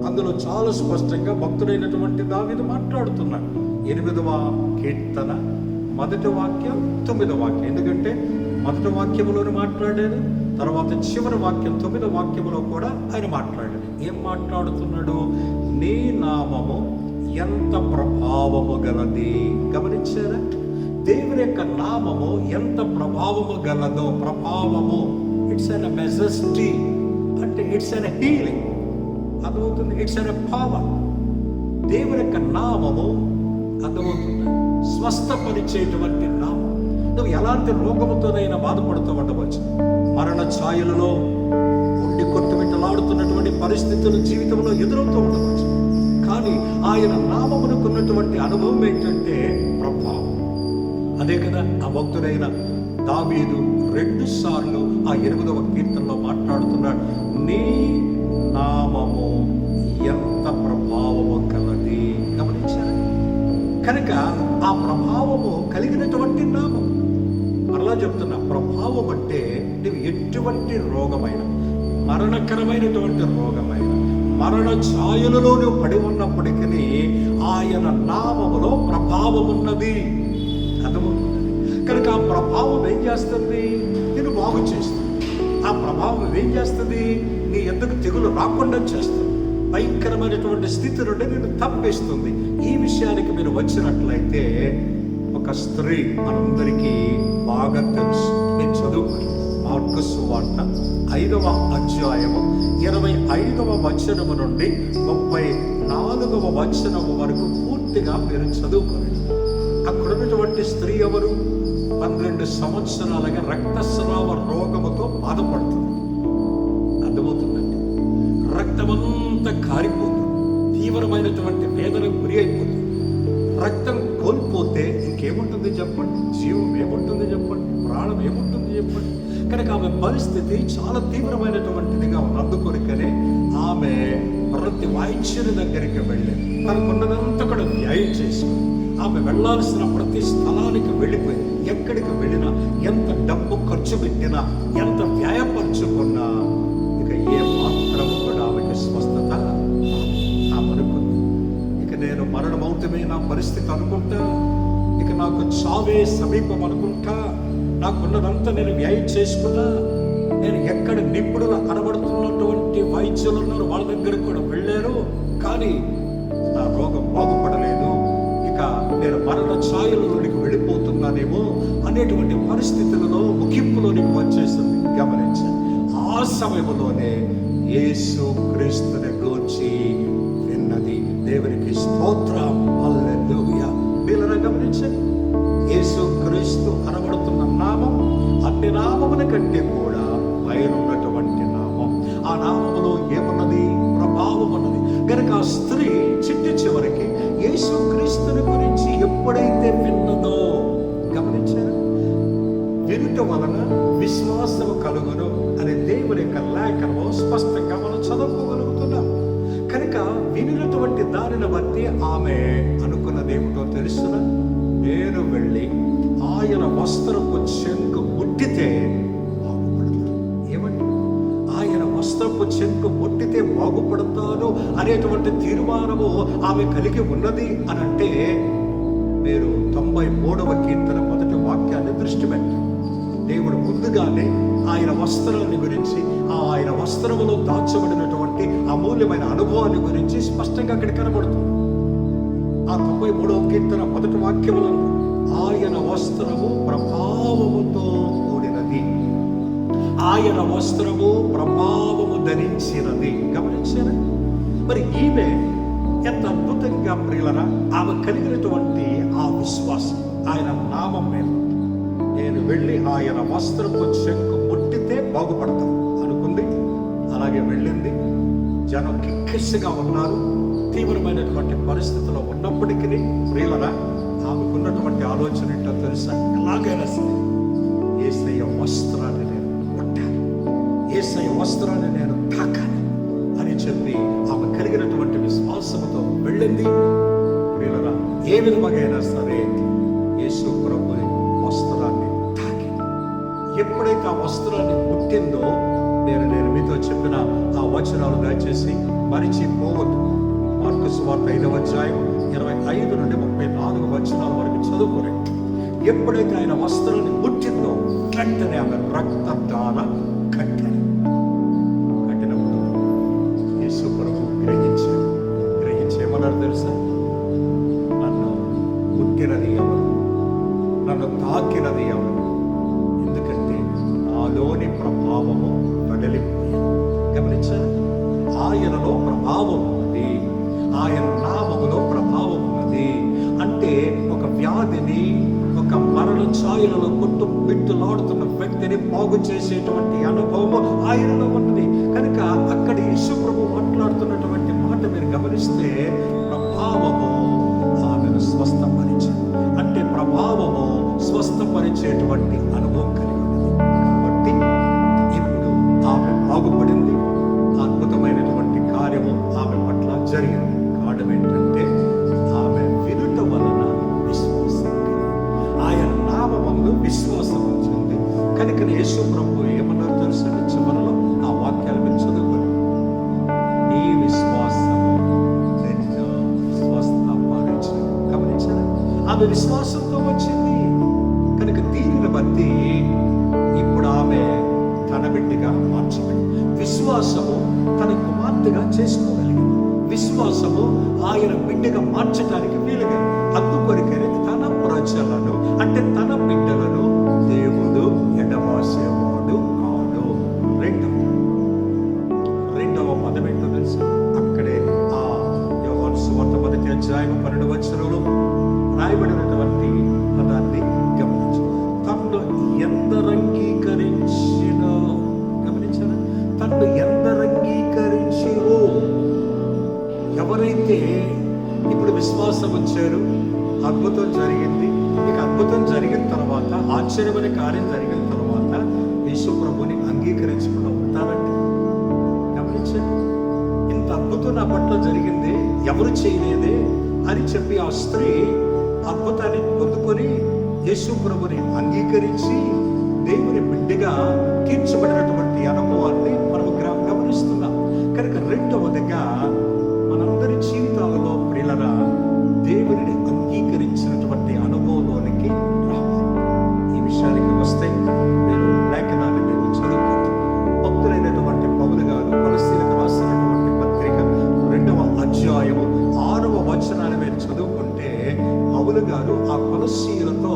అందులో చాలా స్పష్టంగా భక్తుడైనటువంటి దావీదు మాట్లాడుతున్నాడు. 8వ కీర్తన 1వ వాక్యం 9వ వాక్యం. ఎందుకంటే 1వ వాక్యములోనే మాట్లాడాడు, తర్వాత చివరి వాక్యం 9వ వాక్యములో కూడా ఆయన మాట్లాడాడు. ఏం మాట్లాడుతున్నాడు? నీ నామము ఎంత ప్రభావము గలది. గమనించారా? దేవుని యొక్క నామము ఎంత ప్రభావము గలదో. ప్రభావము, ఇట్స్ అన్ మెజెస్టీ, అంటే ఇట్స్ అన్ హీలింగ్. అర్థమవుతుంది? It's an power. దేవుని యొక్క నామము అర్థమవుతుంది, స్వస్థపరిచేటువంటి నామం. నువ్వు ఎలాంటి రోగముతోనైనా బాధపడుతూ ఉండవచ్చు, మరణ ఛాయలలో ఉండి కొట్టుమిట్టలాడుతున్నటువంటి పరిస్థితులు జీవితంలో ఎదురవుతూ ఉండవచ్చు, కానీ ఆయన నామమునకున్నటువంటి అనుభవం ఏంటంటే ప్రభావం. అదే కదా ఆ భక్తుడైన దావీదు 2 సార్లు ఆ 8వ కీర్తనలో మాట్లాడుతున్నాడు, నీ నామము ఎంత ప్రభావము కలది. గమనించారు? కనుక ఆ ప్రభావము కలిగినటువంటి నామం మరలా చెప్తున్నా, ప్రభావం అంటే నువ్వు ఎటువంటి రోగమైన, మరణకరమైనటువంటి రోగమైన, మరణ ఛాయలలో నువ్వు పడి ఉన్నప్పటికీ ఆయన నామములో ప్రభావం ఉన్నది. అర్థమవుతుంది కనుక ఆ ప్రభావం ఏం చేస్తుంది? నేను బాగు చేస్తుంది. ఆ ప్రభావం ఏం చేస్తుంది? నీ ఎందుకు తెగులు రాకుండా చేస్తుంది. భయంకరమైనటువంటి స్థితి నుండి నేను తప్పిస్తుంది. ఈ విషయానికి మీరు వచ్చినట్లయితే, ఒక స్త్రీ మనందరికీ బాగా తెలుసు, నేను చదువుకుని మార్కు సువార్త 5వ అధ్యాయము 25వ వచనము నుండి 34వ వచనము వరకు పూర్తిగా మీరు చదువుకోండి. అక్కడ ఉన్నటువంటి స్త్రీ ఎవరు? 12 సంవత్సరాలుగా రక్తస్రావ రోగముతో బాధపడుతుంది. అర్థమవుతుందండి. రక్తమంతా కారిపోతుంది, తీవ్రమైనటువంటి వేదనకు గురి అయిపోతుంది. రక్తం కోల్పోతే ఇంకేముంటుంది చెప్పండి? జీవం ఏముంటుంది చెప్పండి? ప్రాణం ఏముంటుంది చెప్పండి? కనుక ఆమె పరిస్థితి చాలా తీవ్రమైనటువంటిదిగా ఉన్నందుకొరకనే ఆమె ప్రతి వైద్యుని దగ్గరికి వెళ్ళి తనకున్నదంతా కూడా వ్యయం చేసుకుని ఆమె వెళ్ళాల్సిన ప్రతి స్థలానికి వెళ్ళిపోయి, ఎక్కడికి వెళ్ళినా, ఎంత డబ్బు ఖర్చు పెట్టినా, ఎంత వ్యయపరుచుకున్నా ఇక ఏ మాత్రము కూడా ఆమెకి స్వస్థత అనుకుంది. ఇక నేను మరణమవుతమే నా పరిస్థితి అనుకుంటా, ఇక నాకు చావే సమీపం అనుకుంటా, నాకున్నదంతా నేను వ్యయం చేసుకున్నా, నేను ఎక్కడ నిపుణులు అనబడుతున్నటువంటి వైద్యులు ఉన్నారు వాళ్ళ దగ్గరకు కూడా వెళ్ళారు, కానీ నా రోగం బాగుపడలేదు, ఇక నేను మరణ ఛాయలలోనికి వెళ్ళిపోతున్నానేమో అనేటువంటి పరిస్థితులలో ముగింపులోనికి వచ్చేసింది. గమనించండి, ఆ సమయంలోనే యేసు క్రీస్తుని గూర్చి విన్నది. దేవునికి స్తోత్రం, హల్లెలూయా. వీళ్ళని గమనించండి, యేసు క్రీస్తు అనబడుతున్న నామం అన్ని నామముల కంటే కూడా పైనున్నటువంటి నామం. ఆ నామములో ఏమున్నది? ప్రభావం ఉన్నది. కనుక ఆ స్త్రీ చివరికి యేసు క్రీస్తుని గురించి ఎప్పుడైతే విన్నదో, గమనించారు, వినుట వలన విశ్వాసము కలుగును అనే దేవుని యొక్క లేఖనము స్పష్టంగా మనం చదువుకోగలుగుతున్నాం. కనుక వినినటువంటి దానిని బట్టి ఆమె అనుకున్నదేమిటో తెలుసున, నేను వెళ్ళి ఆయన వస్త్రపు చెంగు ముట్టితే బాగుపడతాను. ఏమండి? ఆయన వస్త్రపు చెంగు ముట్టితే బాగుపడతాను అనేటువంటి తీర్మానము ఆమె కలిగి ఉన్నది అని అంటే, మీరు 93వ కీర్తన 1వ వాక్యాన్ని దృష్టి పెట్టండి. దేవుడు ముందుగానే ఆయన వస్త్రాన్ని గురించి, ఆయన వస్త్రములో దాచబడినటువంటి అమూల్యమైన అనుభవాన్ని గురించి స్పష్టంగా అక్కడ కనబడుతుంది. ఆ 93వ కీర్తన 1వ వాక్యములో ఆయన వస్త్రము ప్రభావముతో కూడినది, ఆయన వస్త్రము ప్రభావము ధరించినది. గమనించారా? మరి ఈమె ఎంత అద్భుతంగా ప్రియులరా, ఆమె కలిగినటువంటి ఆ విశ్వాసం ఆయన నామం మీద, నేను వెళ్ళి ఆయన వస్త్రపు చెంగు ముట్టితే బాగుపడతాను అనుకుంది. అలాగే వెళ్ళింది. జనం కిక్కిస్సుగా ఉన్నారు. తీవ్రమైనటువంటి పరిస్థితిలో ఉన్నప్పటికీ ప్రియులరా, ఆమెకున్నటువంటి ఆలోచన ఏంటో తెలుసా? ఎలాగైనా సరే యేసయ్య వస్త్రాన్ని నేను ముట్టాలి, యేసయ్య వస్త్రాన్ని నేను తాకాలి అని చెప్పి ఆమె కలిగినటువంటి విశ్వాసంతో వెళ్ళింది. ప్రియులరా, ఏ విధముగా సరే యేసు ప్రభుని వస్త్రాన్ని తాకి, ఎప్పుడైతే ఆ వస్త్రాన్ని ముట్టిందో, నేను మీతో చెప్పిన ఆ వచనాలు దయచేసి మరిచిపోవద్దు. మార్కు సువార్త 5వ అధ్యాయం 25 నుండి 34 వచనాల వరకు చదువుకోండి. ఎప్పుడైతే ఆయన వస్త్రాన్ని ముట్టిందో వెంటనే ఆమె రక్తదాన కట్టినప్పుడు యేసు ప్రభు గ్రహించేమన్నారు తెలుసా? నన్ను ముట్టినది ఎవరు, నన్ను తాకినది ఎవరు? ఎందుకంటే నాలోని ప్రభావము వడలిపోయింది. గమనించారు? ఆయనలో ప్రభావం ఉన్నది, ఆయన నామములో ప్రభావం ఉన్నది. అంటే ఒక వ్యాధిని, ఒక మరణ ఛాయలలో కొట్టులాడుతున్న వ్యక్తిని బాగు చేసేటువంటి అనుభవం ఆయనలో ఉన్నది. కనుక అక్కడ యేసు ప్రభు మాట్లాడుతున్నటువంటి మాట మీరు గమనిస్తే, ప్రభావము ఆమెను స్వస్థపరిచింది. అంటే ప్రభావము స్వస్థపరిచేటువంటి అనుభవం కలిగి ఉన్నది. కాబట్టి ఇప్పుడు ఆమె బాగుపడింది. అద్భుతమైనటువంటి కార్యము ఆమె పట్ల జరిగింది. కారణం ఏంటంటే ఆమె వినుట వలన విశ్వాసం, ఆయన నామమందు విశ్వాసం వచ్చింది. ఆమె విశ్వాసంతో వచ్చింది కనుక దీనిని బట్టి ఇప్పుడు ఆమె తన బిడ్డగా మార్చబడి విశ్వాసము తన కుమార్తెగా చేసుకోగలిగింది. విశ్వాసము ఆయన బిడ్డగా మార్చడానికి వీలుగా. అందుకొరికే తన ప్రజలను అంటే తన బిడ్డలను దేవుడు ఎడబాసేవాడు కాడు. రెండవ పదం ఏంటో తెలుసు? అక్కడే ఆ యోహాను సువార్త 1వ అధ్యాయం 12వ వచనంలో రాయబడినటువంటి పదాన్ని గమనించు. తన్ను ఎందరంగీకరించిన, గమనించారా? తన్ను ఎందరంగీకరించిరో, ఎవరైతే ఇప్పుడు విశ్వాసం వచ్చారు, అద్భుతం జరిగింది. ఇక అద్భుతం జరిగిన తర్వాత, ఆశ్చర్యమైన కార్యం జరిగిన తర్వాత యేసు ప్రభుని అంగీకరించకుండా ఉంటారంటే, గమనించండి. ఇంత అద్భుతం నా పట్ల జరిగింది, ఎవరు చేయలేదే అని చెప్పి ఆ స్త్రీ అద్భుతాన్ని పొందుకొని యేసు ప్రభుని అంగీకరించి దేవుని బిడ్డగా తీర్చబడినటువంటి అనుభవాన్ని మనము గమనిస్తున్నాం. కనుక రెండవదిగా మనందరి జీవితాలలో ప్రియులరా దేవుని అంగీకరించినటువంటి అనుభవంలోనికి రావాలి. ఈ విషయానికి వస్తే నేను లేఖనాన్ని మీరు చదువుకోండి. భక్తులైనటువంటి పౌలు గారు కొలస్సీలకు రాసినటువంటి పత్రిక 2వ అధ్యాయము 6వ వచనాన్ని మీరు చదువుకుంటే పౌలు గారు ఆ కొలస్సీలతో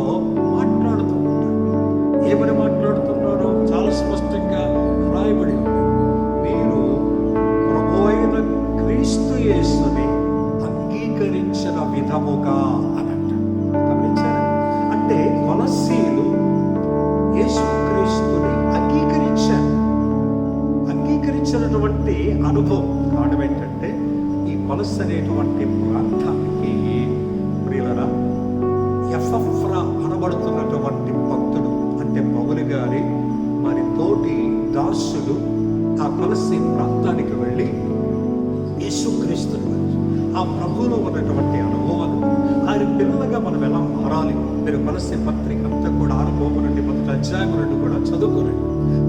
మాట్లాడుతూ ఉంటారు. ఏమని మాట్లాడుతున్నారో చాలా స్పష్టంగా రాయబడి ఉంది. మీరు ప్రభువైన క్రీస్తు యేసుని అంగీకరించిన విధముగా అనంట. గమనించారా? అంటే కొలస్సీలు యేసుక్రీస్తుని అంగీకరించినటువంటి అనుభవం కారణం ఏంటంటే ఈ కొలస్సీ అనేటువంటి ప్రాంతానికి ప్రియులరా ఎపఫ్రా అనబడుతున్నటువంటి భక్తుడు అంటే పౌలు గారి మరి తోటి దాసుడు ఆ కొలస్సీ ప్రాంతానికి వెళ్ళి యేసుక్రీస్తుని ఆ ప్రభువులో ఉన్నటువంటి అనుభవాలు, ఆయన పిల్లలుగా మనం ఎలా మారాలి, మీరు కొలస్సీ పత్రిక అంతా కూడా 6వ నుండి 1వ అధ్యాయం నుండి కూడా చదువుకోండి.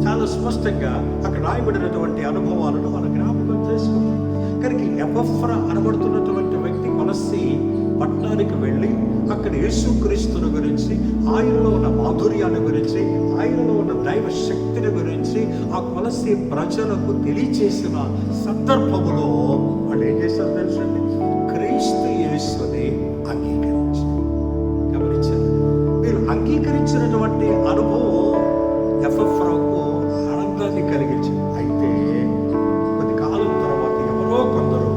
చాలా స్పష్టంగా అక్కడ రాయబడినటువంటి అనుభవాలను మనం జ్ఞాపకం చేసుకుంటాం. కనుక ఎపఫ్రా అనబడుతున్నటువంటి వ్యక్తి కొలస్సీ పట్టణానికి వెళ్ళి అక్కడ యేసుక్రీస్తుని గురించి, ఆయనలో ఉన్న మాధుర్యాన్ని గురించి, ఆయనలో ఉన్న దైవ శక్తిని గురించి ఆ కొలస్సీ ప్రజలకు తెలియచేసిన సందర్భములో వాళ్ళు ఏం చేశారు తెలుసండి? క్రీస్తు యేసుని అంగీకరించారు. గమనించారు? వీళ్ళు అంగీకరించినటువంటి అనుభవం ఎపఫ్రాకు ఆనందాన్ని కలిగించింది. అయితే కొద్ది కాలం తర్వాత ఎవరో కొందరు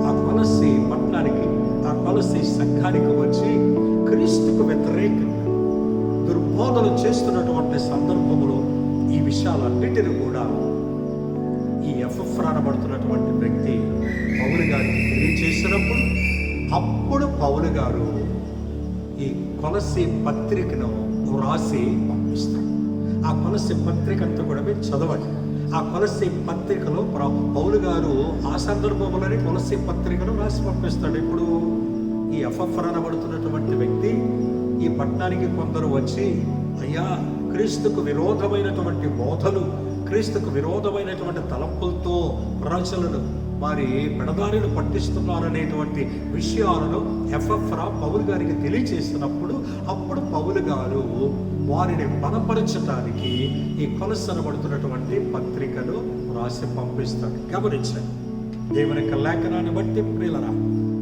ఆ కొలస్సీ పట్టణానికి, ఆ కొలస్సీ సంఘానికి వచ్చి క్రీస్తుకు వ్యతిరేకంగా దుర్బోధన చేస్తున్నటువంటి సందర్భంలో ఈ విషయాలన్నిటిని కూడా ఈ ఎపఫ్రా అనబడుతున్నటువంటి వ్యక్తి పౌలు గారికి తెలియచేసినప్పుడు అప్పుడు పౌలు గారు ఈ కొలస్సీ పత్రికను రాసి పంపిస్తాడు. ఆ కొలస్సీ పత్రిక అంతా కూడా మీరు చదవండి. ఆ కొలస్సీ పత్రికలో పౌలు గారు ఆ సందర్భంలోనే కొలస్సీ పత్రికను రాసి పంపిస్తాడు. ఇప్పుడు ఈ ఎపఫ్రా అనబడుతున్నటువంటి వ్యక్తి ఈ పట్టణానికి కొందరు వచ్చి, అయ్యా క్రీస్తుకు విరోధమైనటువంటి బోధలు, క్రీస్తుకు విరోధమైనటువంటి తలంపులతో ప్రజలను వారి పెడదారిని పట్టిస్తున్నారనేటువంటి విషయాలను ఎపఫ్రా పౌలు గారికి తెలియచేసినప్పుడు అప్పుడు పౌలు గారు వారిని బలపరచడానికి ఈ కొలస్సీ అనబడుతున్నటువంటి పత్రికను రాసి పంపిస్తాడు. గమనించండి, దేవుని యొక్క లేఖనాన్ని బట్టి ప్రియులరా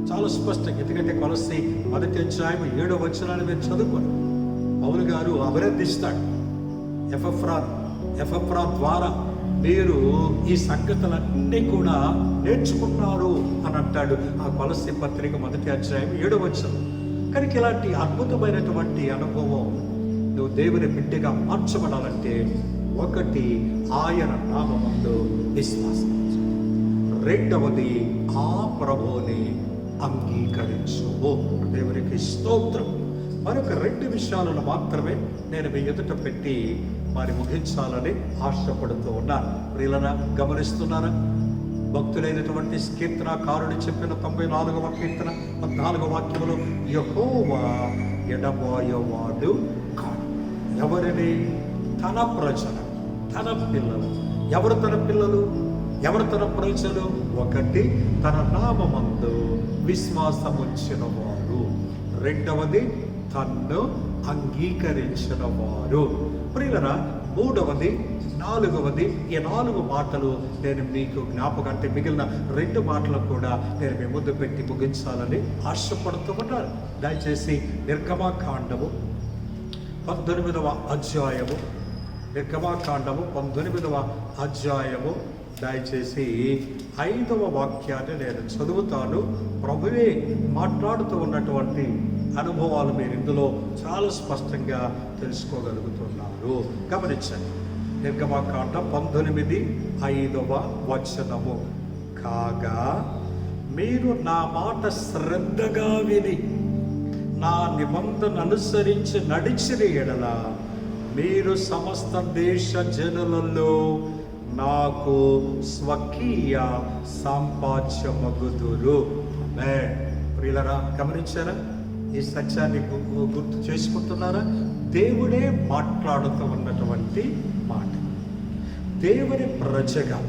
చాలా స్పష్టంగా, ఎందుకంటే కొలస్సీ 1వ అధ్యాయం 7వ వచనాన్ని మీరు చదువుకోండి. పౌలు గారు అభినందిస్తాడు ఎపఫ్రా ద్వారా మీరు ఈ సంగతులన్నీ కూడా నేర్చుకున్నారు అని అంటాడు ఆ కొలస్సీ పత్రిక 1వ అధ్యాయం 7వ వచనం. కనుక ఇలాంటి అద్భుతమైనటువంటి అనుభవం నువ్వు దేవుని బిడ్డగా మార్చబడాలంటే ఒకటి ఆయన నామమందు విశ్వాసం, రెండవది ఆ ప్రభువుని అంగీకరించు. దేవునికి స్తోత్రం. మరొక 2 విషయాలను మాత్రమే నేను మీ ఎదుట పెట్టి మరి ముగించాలని ఆశపడుతూ ఉన్నాను. ప్రియులరా గమనిస్తున్నారా? భక్తులైనటువంటి కీర్తనకారుడు చెప్పిన 94వ కీర్తన 14వ వాక్యములో యెహోవా ఎడబాయవాడు కాడు. ఎవరిని? తన ప్రజలు, తన పిల్లలు. ఎవరు తన పిల్లలు? ఎవరు తన ప్రజలు? ఒకటి తన నామమందు విశ్వాసముంచిన వారు, రెండవది తన్ను అంగీకరించిన వారు. ప్రియులరా, మూడవది, నాలుగవది, ఈ 4 మాటలు నేను మీకు జ్ఞాపకం, అంటే మిగిలిన 2 మాటలు కూడా నేను మీ ముందు పెట్టి ముగించాలని ఆశపడుతూ ఉన్నాను. దయచేసి నిర్గమాకాండము 19వ అధ్యాయము, నిర్గమాకాండము 19వ అధ్యాయము, దయచేసి 5వ వాక్యాన్ని నేను చదువుతాను. ప్రభువే మాట్లాడుతూ ఉన్నటువంటి అనుభవాలు మీరు ఇందులో చాలా స్పష్టంగా తెలుసుకోగలుగుతున్నారు. గమనించండి. నిర్గమాకాండం 19:5 వచనము. కాగా మీరు నా మాట శ్రద్ధగా విని నా నిబంధన అనుసరించి నడిచిన ఎడల మీరు సమస్త దేశ జనులలో నాకు స్వకీయ సాంపాద్యమగుదురు. ప్రియులరా, గమనించారా? ఈ సత్యాన్ని గుర్తు చేసుకుంటున్నారా? దేవుడే మాట్లాడుతూ ఉన్నటువంటి మాట. దేవుని ప్రజగా,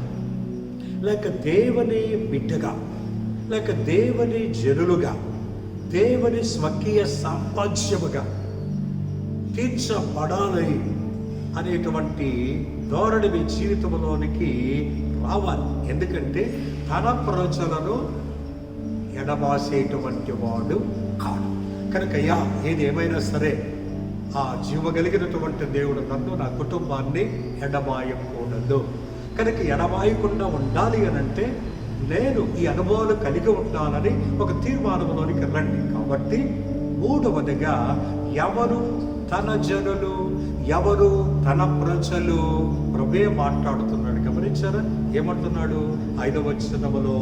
లేక దేవుని బిడ్డగా, లేక దేవుని జనులుగా, దేవుని స్వకీయ సాంపాద్యముగా తీర్చబడాలి అనేటువంటి ధోరణి మీ జీవితంలోనికి రావాలి. ఎందుకంటే తన ప్రజలను ఎడబాసేటువంటి వాడు కాడు. కనుక ఏది ఏమైనా సరే, ఆ జీవగలిగినటువంటి దేవుడు నన్ను, నా కుటుంబాన్ని ఎడబాయకూడదు. కనుక ఎడబాయకుండా ఉండాలి అని అంటే నేను ఈ అనుభవాలు కలిగి ఉండాలని ఒక తీర్మానంలోనికి రండి. కాబట్టి మూడవదిగా, ఎవరు తన జనులు, ఎవరు తన ప్రజలు, ప్రభువే మాట్లాడుతున్నాడు. గమనించారా? ఏమంటున్నాడు? 5వ వచనములో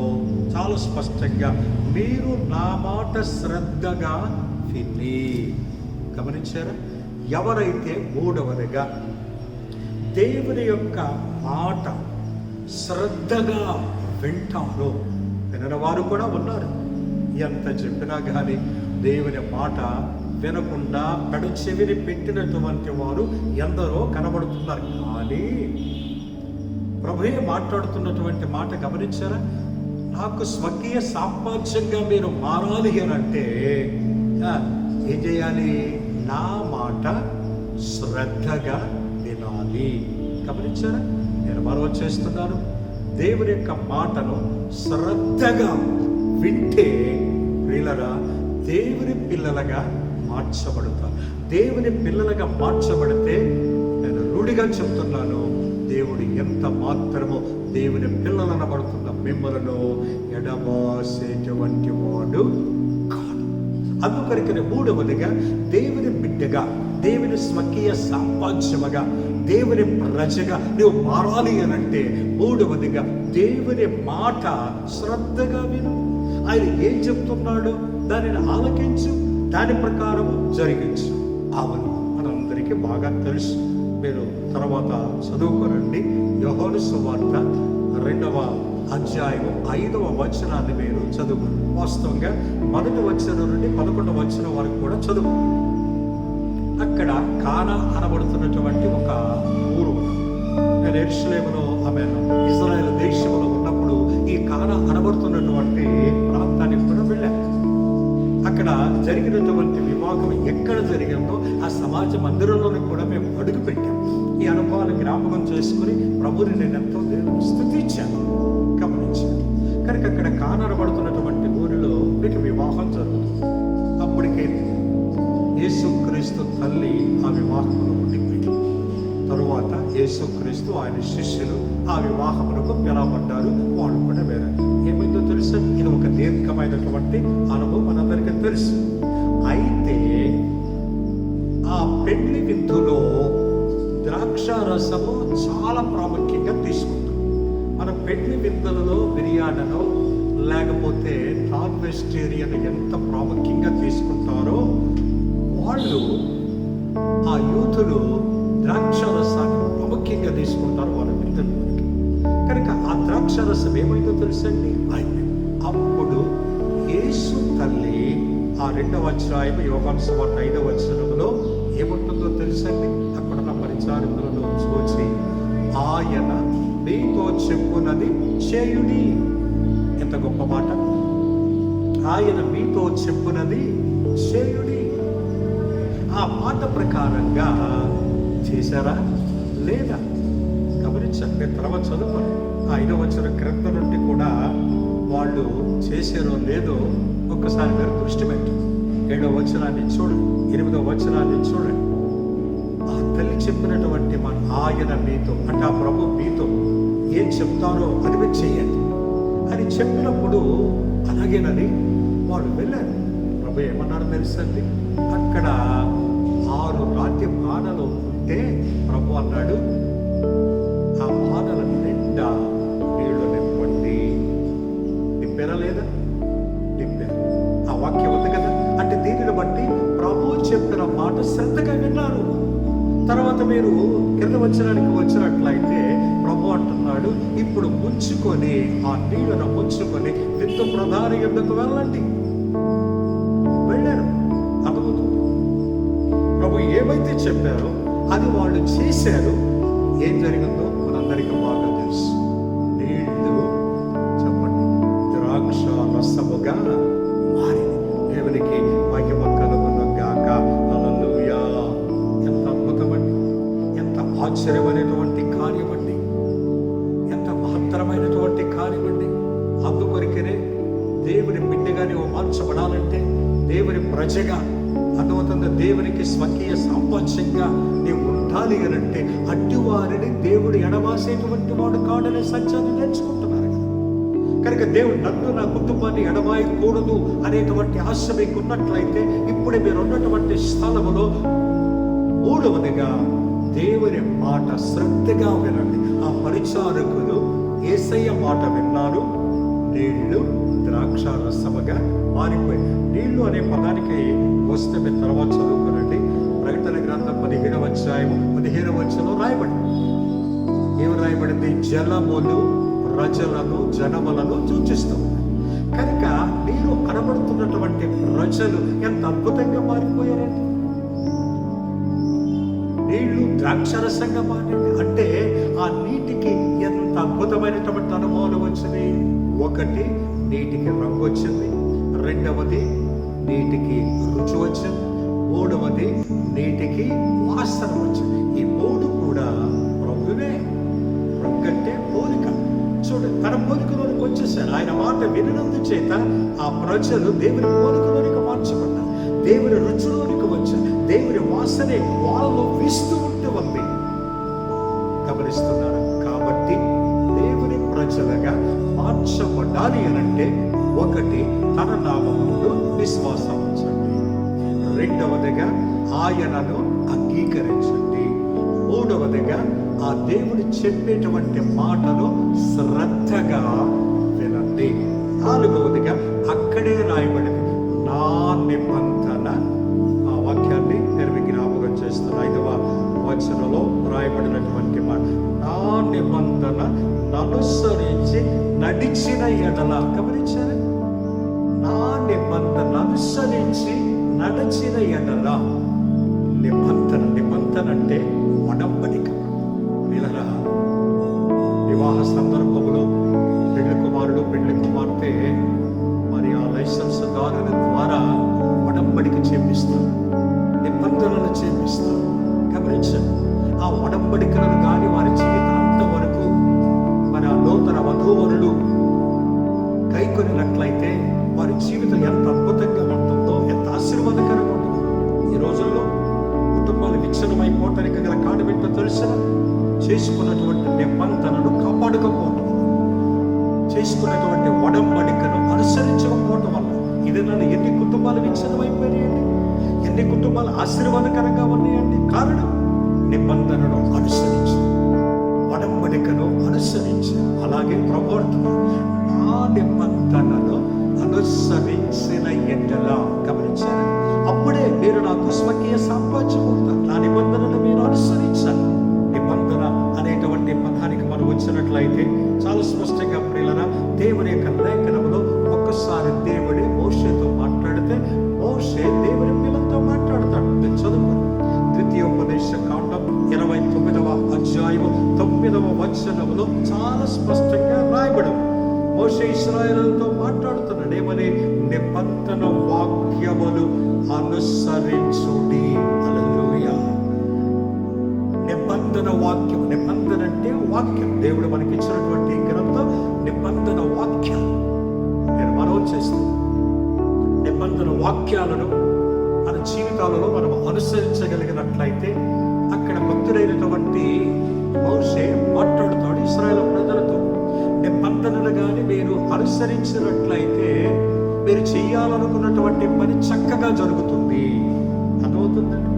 చాలా స్పష్టంగా, మీరు నా మాట శ్రద్ధగా విని. గమనించారా? ఎవరైతే మూడవదిగా దేవుని యొక్క మాట శ్రద్ధగా వింటారో, వినని వారు కూడా ఉన్నారు. ఎంత చెప్పినా కానీ దేవుని మాట వినకుండా చెవిని పెట్టినటువంటి వారు ఎందరో కనబడుతున్నారు. కానీ ప్రభువే మాట్లాడుతున్నటువంటి మాట గమనించారా? నాకు స్వకీయ సాంపాద్యంగా మీరు మారాలి అని అంటే ఏం చేయాలి? నా మాట శ్రద్ధగా వినాలి. గమనించారా? నేను మనవి చేస్తున్నాను, దేవుని యొక్క మాటను శ్రద్ధగా వింటే ప్రియులరా, దేవుని పిల్లలుగా మార్చబడతారు. దేవుని పిల్లలుగా మార్చబడితే, నేను రూఢిగా చెప్తున్నాను, దేవుడు ఎంత మాత్రమో దేవుని పిల్లలను పడుతున్న మిమ్మలను ఎడబాసేటువంటి వాడు కాదు. అందుకొరకనే మూడవదిగా, దేవుని బిడ్డగా, దేవుని స్వకీయ సాంపాద్యముగా, దేవుని ప్రజగా నువ్వు మారాలి అని అంటే మూడవదిగా దేవుని మాట శ్రద్ధగా విను. ఆయన ఏం చెప్తున్నాడో దానిని ఆలకించు, దాని ప్రకారము జరిగించు. అవును, మనందరికీ బాగా తెలుసు. మీరు తర్వాత చదువుకోనండి. యోహాను సువార్త 2వ అధ్యాయము 5వ వచనాన్ని మీరు చదువుకోండి. వాస్తవంగా 1వ వచనం నుండి 11వ వచనం వరకు కూడా చదువు. అక్కడ కానా అనబడుతున్నటువంటి ఒక ఊరు. నేను యెరూషలేములో, ఇశ్రాయేలు దేశంలో ఉన్నప్పుడు ఈ కానా అనబడుతున్నటువంటి ప్రాంతానికి కూడా వెళ్ళాను. అక్కడ జరిగినటువంటి వివాహం ఎక్కడ జరిగిందో ఆ సమాజ మందిరంలోనే కూడా మేము అడుగు పెట్టాం. ఈ అనుభవాన్ని జ్ఞాపకం చేసుకుని ప్రభుని నేను ఎంతో స్తుతించాను, గమనించాను. కనుక అక్కడ కానబడుతున్నటువంటి ఊరిలో మీకు వివాహం జరుగుతుంది. అప్పటికే యేసుక్రీస్తు తల్లి ఆ వివాహమును ఉండిపోయింది. తరువాత యేసుక్రీస్తు ఆయన శిష్యులు ఆ వివాహమునకు పిలవబడ్డారు. వాళ్ళు కూడా వేరే. ఏమైందో తెలుసు, ఇది ఒక దీర్ఘమైనటువంటి అనుభవం మనందరికీ తెలుసు. అయితే ఆ పెళ్లి విందులో ద్రాక్ష రసము చాలా ప్రాముఖ్యంగా తీసుకుంటాం. మన పెళ్లి విందులలో బిర్యానీలో లేకపోతే నాన్ వెజిటేరియన్ ఎంత ప్రాముఖ్యంగా తీసుకుంటారో, వాళ్ళు ఆ యూతులు ద్రాక్ష రసాన్ని ప్రాముఖ్యంగా తీసుకుంటారు వాళ్ళ విందులు. కనుక ఆ ద్రాక్ష రసం ఏమైందో తెలుసండి. అయితే అప్పుడు యేసు తల్లి ఆ 2వ అధ్యాయం యోహాను సువార్త 5వ వచనంలో ఏముంటుందో తెలుసండి. అక్కడున్న పరిచారకులను చూచి, ఆయన మీతో చెప్పునది చేయుడి. ఎంత గొప్ప మాట! ఆయన మీతో చెప్పునది చేయుడి. ఆ మాట ప్రకారంగా చేశారా లేదా? గమనించండి. మీరు తర్వాత చదువుకోండి. 5వ వచనం క్రింద నుండి కూడా వాళ్ళు చేశారో లేదో ఒక్కసారి మీరు దృష్టి పెట్టండి. 7వ వచనాన్ని చూడండి, 8వ వచనాన్ని చూడండి. ఆ తల్లి చెప్పినటువంటి ఆయన మీతో అంటే ఆ ప్రభు మీతో ఏం చెప్తారో అది మీరు చెయ్యండి అని చెప్పినప్పుడు అలాగేనని వాళ్ళు వెళ్ళారు. ప్రభు ఏమన్నారు తెలుసండి? అక్కడ 6 రాతి బాణలు ఉంటే ప్రభు అన్నాడు, ఆ బాణల నిండా నీళ్లు నింపండి. నింపారా లేదా? నింపారు. ఆ వాక్యం ఉంది కదా. అంటే దీనిని బట్టి ప్రభు చెప్పిన మాట శ్రద్ధగా విన్నారు. తర్వాత మీరు కింద వచ్చినట్లయితే ప్రభు అంటున్నాడు, ఇప్పుడు ముంచుకొని ఆ నీళ్లను ముంచుకొని విందు ప్రధాని ఎందుకు వెళ్ళండి. వెళ్ళారు. అర్థమవుతుంది. ప్రభు ఏమైతే చెప్పారో అది వాళ్ళు చేశారు. ఏం జరిగిందో మనందరికీ బాగా తెలుసు. నీళ్లు చెప్పండి ద్రాక్ష రసముగా మారింది. దేవునికి మహిమ కలుగును గాక. హల్లెలూయా. ఎంత అద్భుతమండి, ఎంత ఆశ్చర్యమైనటువంటి కార్యమండి, ఎంత మహత్తరమైనటువంటి కార్యమండి. అందుకొరికనే దేవుని బిడ్డగా నీవు మార్చబడాలంటే, దేవుని ప్రజగా అర్థమవుతుంది, దేవునికి స్వకీయ సాంపత్యంగా నీవు ఉండాలి అని అంటే అడ్డువారిని దేవుడు ఎడబాసేటువంటి వాడు కాడనే సత్యాన్ని నేర్చుకుంటున్నారు కదా. కనుక దేవుడు నన్ను నా కుటుంబాన్ని ఎడబాయకూడదు అనేటువంటి ఆశ మీకు ఉన్నట్లయితే ఇప్పుడే మీరు ఉన్నటువంటి స్థలములో 3వదిగా దేవుని మాట శ్రద్ధగా వినండి. ఆ పరిచారకులు యేసయ్య మాట విన్నారు. నీళ్లు ద్రాక్ష రసముగా మారిపోయి. నీళ్లు అనే పదానికి వస్తే మీరు తర్వాత చదువుకోనండి. ప్రకటన గ్రంథం 15వ అధ్యాయం 15వ వచనంలో రాయబడింది. ఏమి రాయబడింది? జలములు ప్రజలను జనములను సూచిస్తుంది. కనుక నీరు కనబడుతున్నటువంటి ప్రజలు ఎంత అద్భుతంగా మారిపోయారండి. నీళ్లు ద్రాక్షరసంగా మారింది అంటే ఆ నీటికి ఎంత అద్భుతమైనటువంటి అనుభవాలు వచ్చింది. 1 నీటికి రంగు వచ్చింది, 2వది నీటికి రుచి వచ్చింది, 3వది నీటికి వాసన వచ్చింది. ఈ 3 కూడా ప్రభువే. రంగంటే పోలిక. చూడండి, తన పోలికలోనికి వచ్చేసారు. ఆయన మాట వినినందు చేత ఆ ప్రజలు దేవుని పోలికలోనికి మార్చబడ్డారు. దేవుని రుచిలోనికి వచ్చారు. దేవుని వాసనే వాళ్ళు వీస్తూ ఉంటే ఉంది. గమనిస్తున్నారు. కాబట్టి దేవుని ప్రజలుగా మార్చబడాలి అనంటే 1 తన నామమునందు విశ్వాసం ఉంచండి, 2వదిగా ఆయనను అంగీకరించండి, 3వదిగా ఆ దేవుడు చెప్పేటువంటి మాటను శ్రద్ధగా వినండి, 4వదిగా అక్కడే రాయబడింది నా నిబంధన. ఆ వాక్యాన్ని నేను మీకు జ్ఞాపకం చేస్తాను. 5వ వచనంలో రాయబడినటువంటి మాట నా నిబంధన అనుసరించి నడిచిన ఎడల. గమనించారు? నా నిబంధన అనుసరించి నడిచిన ఎడల. నిబంధన అంటే ఒడంబడిక. వీళ్ళ వివాహ సందర్భంలో పెళ్లి కుమారుడు పెళ్లి కుమార్తె మరి ఆ లైసెన్స్ దారుల ద్వారా ఒడంబడిక చేపిస్తారు, నిబంధనలు చేపిస్తారు. గమనించండి. ఆ ఒడంబడికలను కానీ వారి జీవితాంతం వరకు మన నూతన వధూవరులు కైకొనినట్లయితే వారి జీవితం ఎంత అద్భుతంగా ఉంటుందో, ఎంత ఆశీర్వాదకరంగా ఉంటుందో. ఈ రోజుల్లో కుటుంబాలు విచ్ఛిన్నమైపోవటానికి గల కారణం ఏంటో తెలిసిన చేసుకున్నటువంటి నిబంధనను కాపాడుకోకపోవటం, చేసుకున్నటువంటి ఒడంబడికను అనుసరించకపోవటం వల్ల ఇది నన్ను ఎన్ని కుటుంబాలు విచ్ఛిన్నమైపోయాయండి, ఎన్ని కుటుంబాలు ఆశీర్వాదకరంగా ఉన్నాయండి. కారణం నిబంధనను అనుసరించి, ఒడంబడికను అనుసరించి. అలాగే ప్రభుత్వం నా నిబంధనను అనుసరించిన ఎడల. గమనించారు? అప్పుడే మీరు నాకు స్వకీయ సామ్రాజ్యం అవుతారు. నా నిబంధనలు మీరు అనుసరించాలి. నిబంధన అనేటువంటి పదానికి మనం వచ్చినట్లయితే చాలా స్పష్టంగా ప్రియులరా దేవుని యొక్క లేఖనంలో ఒక్కసారి దేవుడే మోషేతో మాట్లాడితే మోషే దేవుని పిల్లలతో మాట్లాడతాడు. నేను చదువుకోండి. ద్వితీయోపదేశకాండం 29వ అధ్యాయం 9వ వచనంలో చాలా స్పష్టంగా రాయబడింది. మోషే ఇశ్రాయేలుతో మాట్లాడుతున్నాడు ఏమని? నిబంధన వాక్యములు అనుసరించుడి. హల్లెలూయా. నిబంధన వాక్యం, నిబంధన అంటే వాక్యం. దేవుడు మనకి ఇచ్చినటువంటి గ్రంథం నిబంధన వాక్యాలు. నేను మనవి చేస్తాను, నిబంధన వాక్యాలను మన జీవితాలలో మనం అనుసరించగలిగినట్లయితే అక్కడ భక్తుడైనటువంటి మోషే మాట్లాడుతాడు ఇశ్రాయేలు ప్రజలతో. నిబంధనలు కానీ మీరు అనుసరించినట్లయితే మీరు చేయాలనుకున్నటువంటి పని చక్కగా జరుగుతుంది. అర్థమవుతుందండి.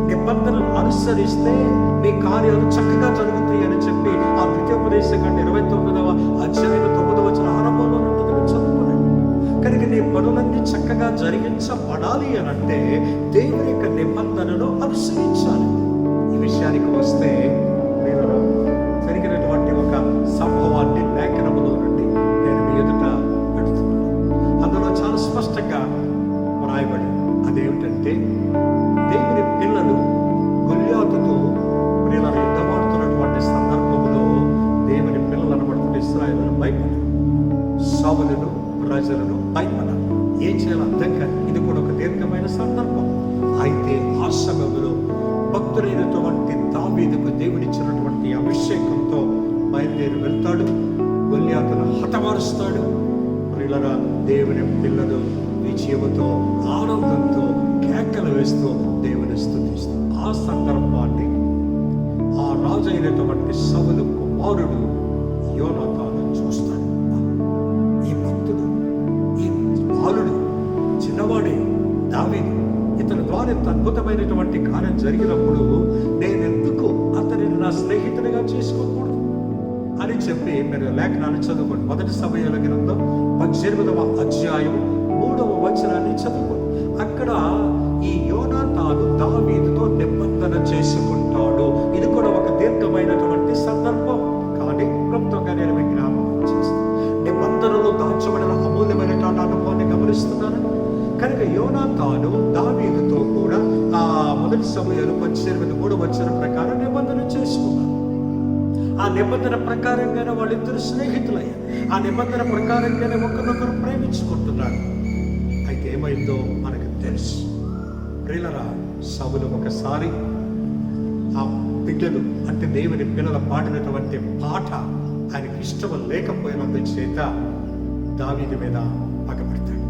నిబంధనలు అనుసరిస్తే మీ కార్యాలు చక్కగా జరుగుతాయి అని చెప్పి ఆ ద్వితీయోపదేశకాండ 29వ అధ్యాయం 9వ వచనం ఆరంభంలో ఉంటుంది. చదువుకోండి. కనుక నీ పనులన్నీ చక్కగా జరిగించబడాలి అని అంటే దేవుని యొక్క నిబంధనను అనుసరించాలి. ఈ విషయానికి వస్తే నేను జరిగినటువంటి ఒక సంభవాన్ని లేఖనములో నుండి నేను మీ ఎదుట పెడుతున్నాను. అందులో చాలా స్పష్టంగా రాయబడి అదేమిటంటే, దేవుని పిల్లలు గొల్యాతుతో యుద్ధమాడుతున్నటువంటి సందర్భంలో దేవుని పిల్లలు అనబడుతున్న ఇశ్రాయేలును భయపడ్డారు. సౌలును ప్రజలను భయపడ్డారు. ఏం చేయాలో అర్థం కాదు. ఇది కూడా ఒక దీర్ఘమైన సందర్భం. అయితే ఆ సమయంలో భక్తుడైనటువంటి దావీదుకు దేవుడిచ్చినటువంటి అభిషేకంతో బయలుదేరి వెళ్తాడు. గొల్యాతును హతమారుస్తాడు. ప్రియులారా, దేవుని పిల్లలు విజయముతో ఆనందంతో కేకలు వేస్తూ దేవుని స్తుతిస్తూ ఆ సందర్భాన్ని ఆ రాజు అయినటువంటి సౌలు కుమారుడు యోనాతాను చూస్తాడు. ఈ భక్తుడు, ఈ బాలుడు, చిన్నవాడే దావీదు, ఇతని ద్వారా ఇంత అద్భుతమైనటువంటి కార్యం జరిగినప్పుడు నేనెందుకు అతనిని నా స్నేహితునిగా చేసుకోకూడదు అని చెప్పి మీరు లేఖనాన్ని చదువుకోండి. మొదటి సమూయేలు గ్రంథం 18వ అధ్యాయం 3వ వచనాన్ని చదువుకోండి. అక్కడ ఈ యోనాతాను దావీదుతో నిబంధన చేసుకుంటాడు. ఇది కూడా ఒక దీర్ఘమైనటువంటి సందర్భం. కానీ క్లుప్తంగా నేను మీకు జ్ఞాపకం చేస్తాను. నిబంధనలో దాచబడిన అమూల్యమైనటువంటి అనుభవాన్ని గమనిస్తున్నాను. కనుక యోనాతాను దావీదుతో కూడా ఆ మొదటి సమూయేలు 18:3 వచనం ప్రకారం నిబంధన చేసుకున్నారు. ఆ నిబంధన ప్రకారంగానే వాళ్ళిద్దరు స్నేహితులయ్యారు. ఆ నిబంధన ప్రకారంగానే ఒకరినొకరు ప్రేమించుకుంటున్నారు. అయితే ఏమైందో మనకు తెలుసు. ప్రియులారా, సౌలు ఒకసారి ఆ పిల్లలు అంటే దేవుని పిల్లల పాడినటువంటి పాట ఆయనకి ఇష్టం లేకపోయినందుచేత దావీదు మీద పగబడతాడు.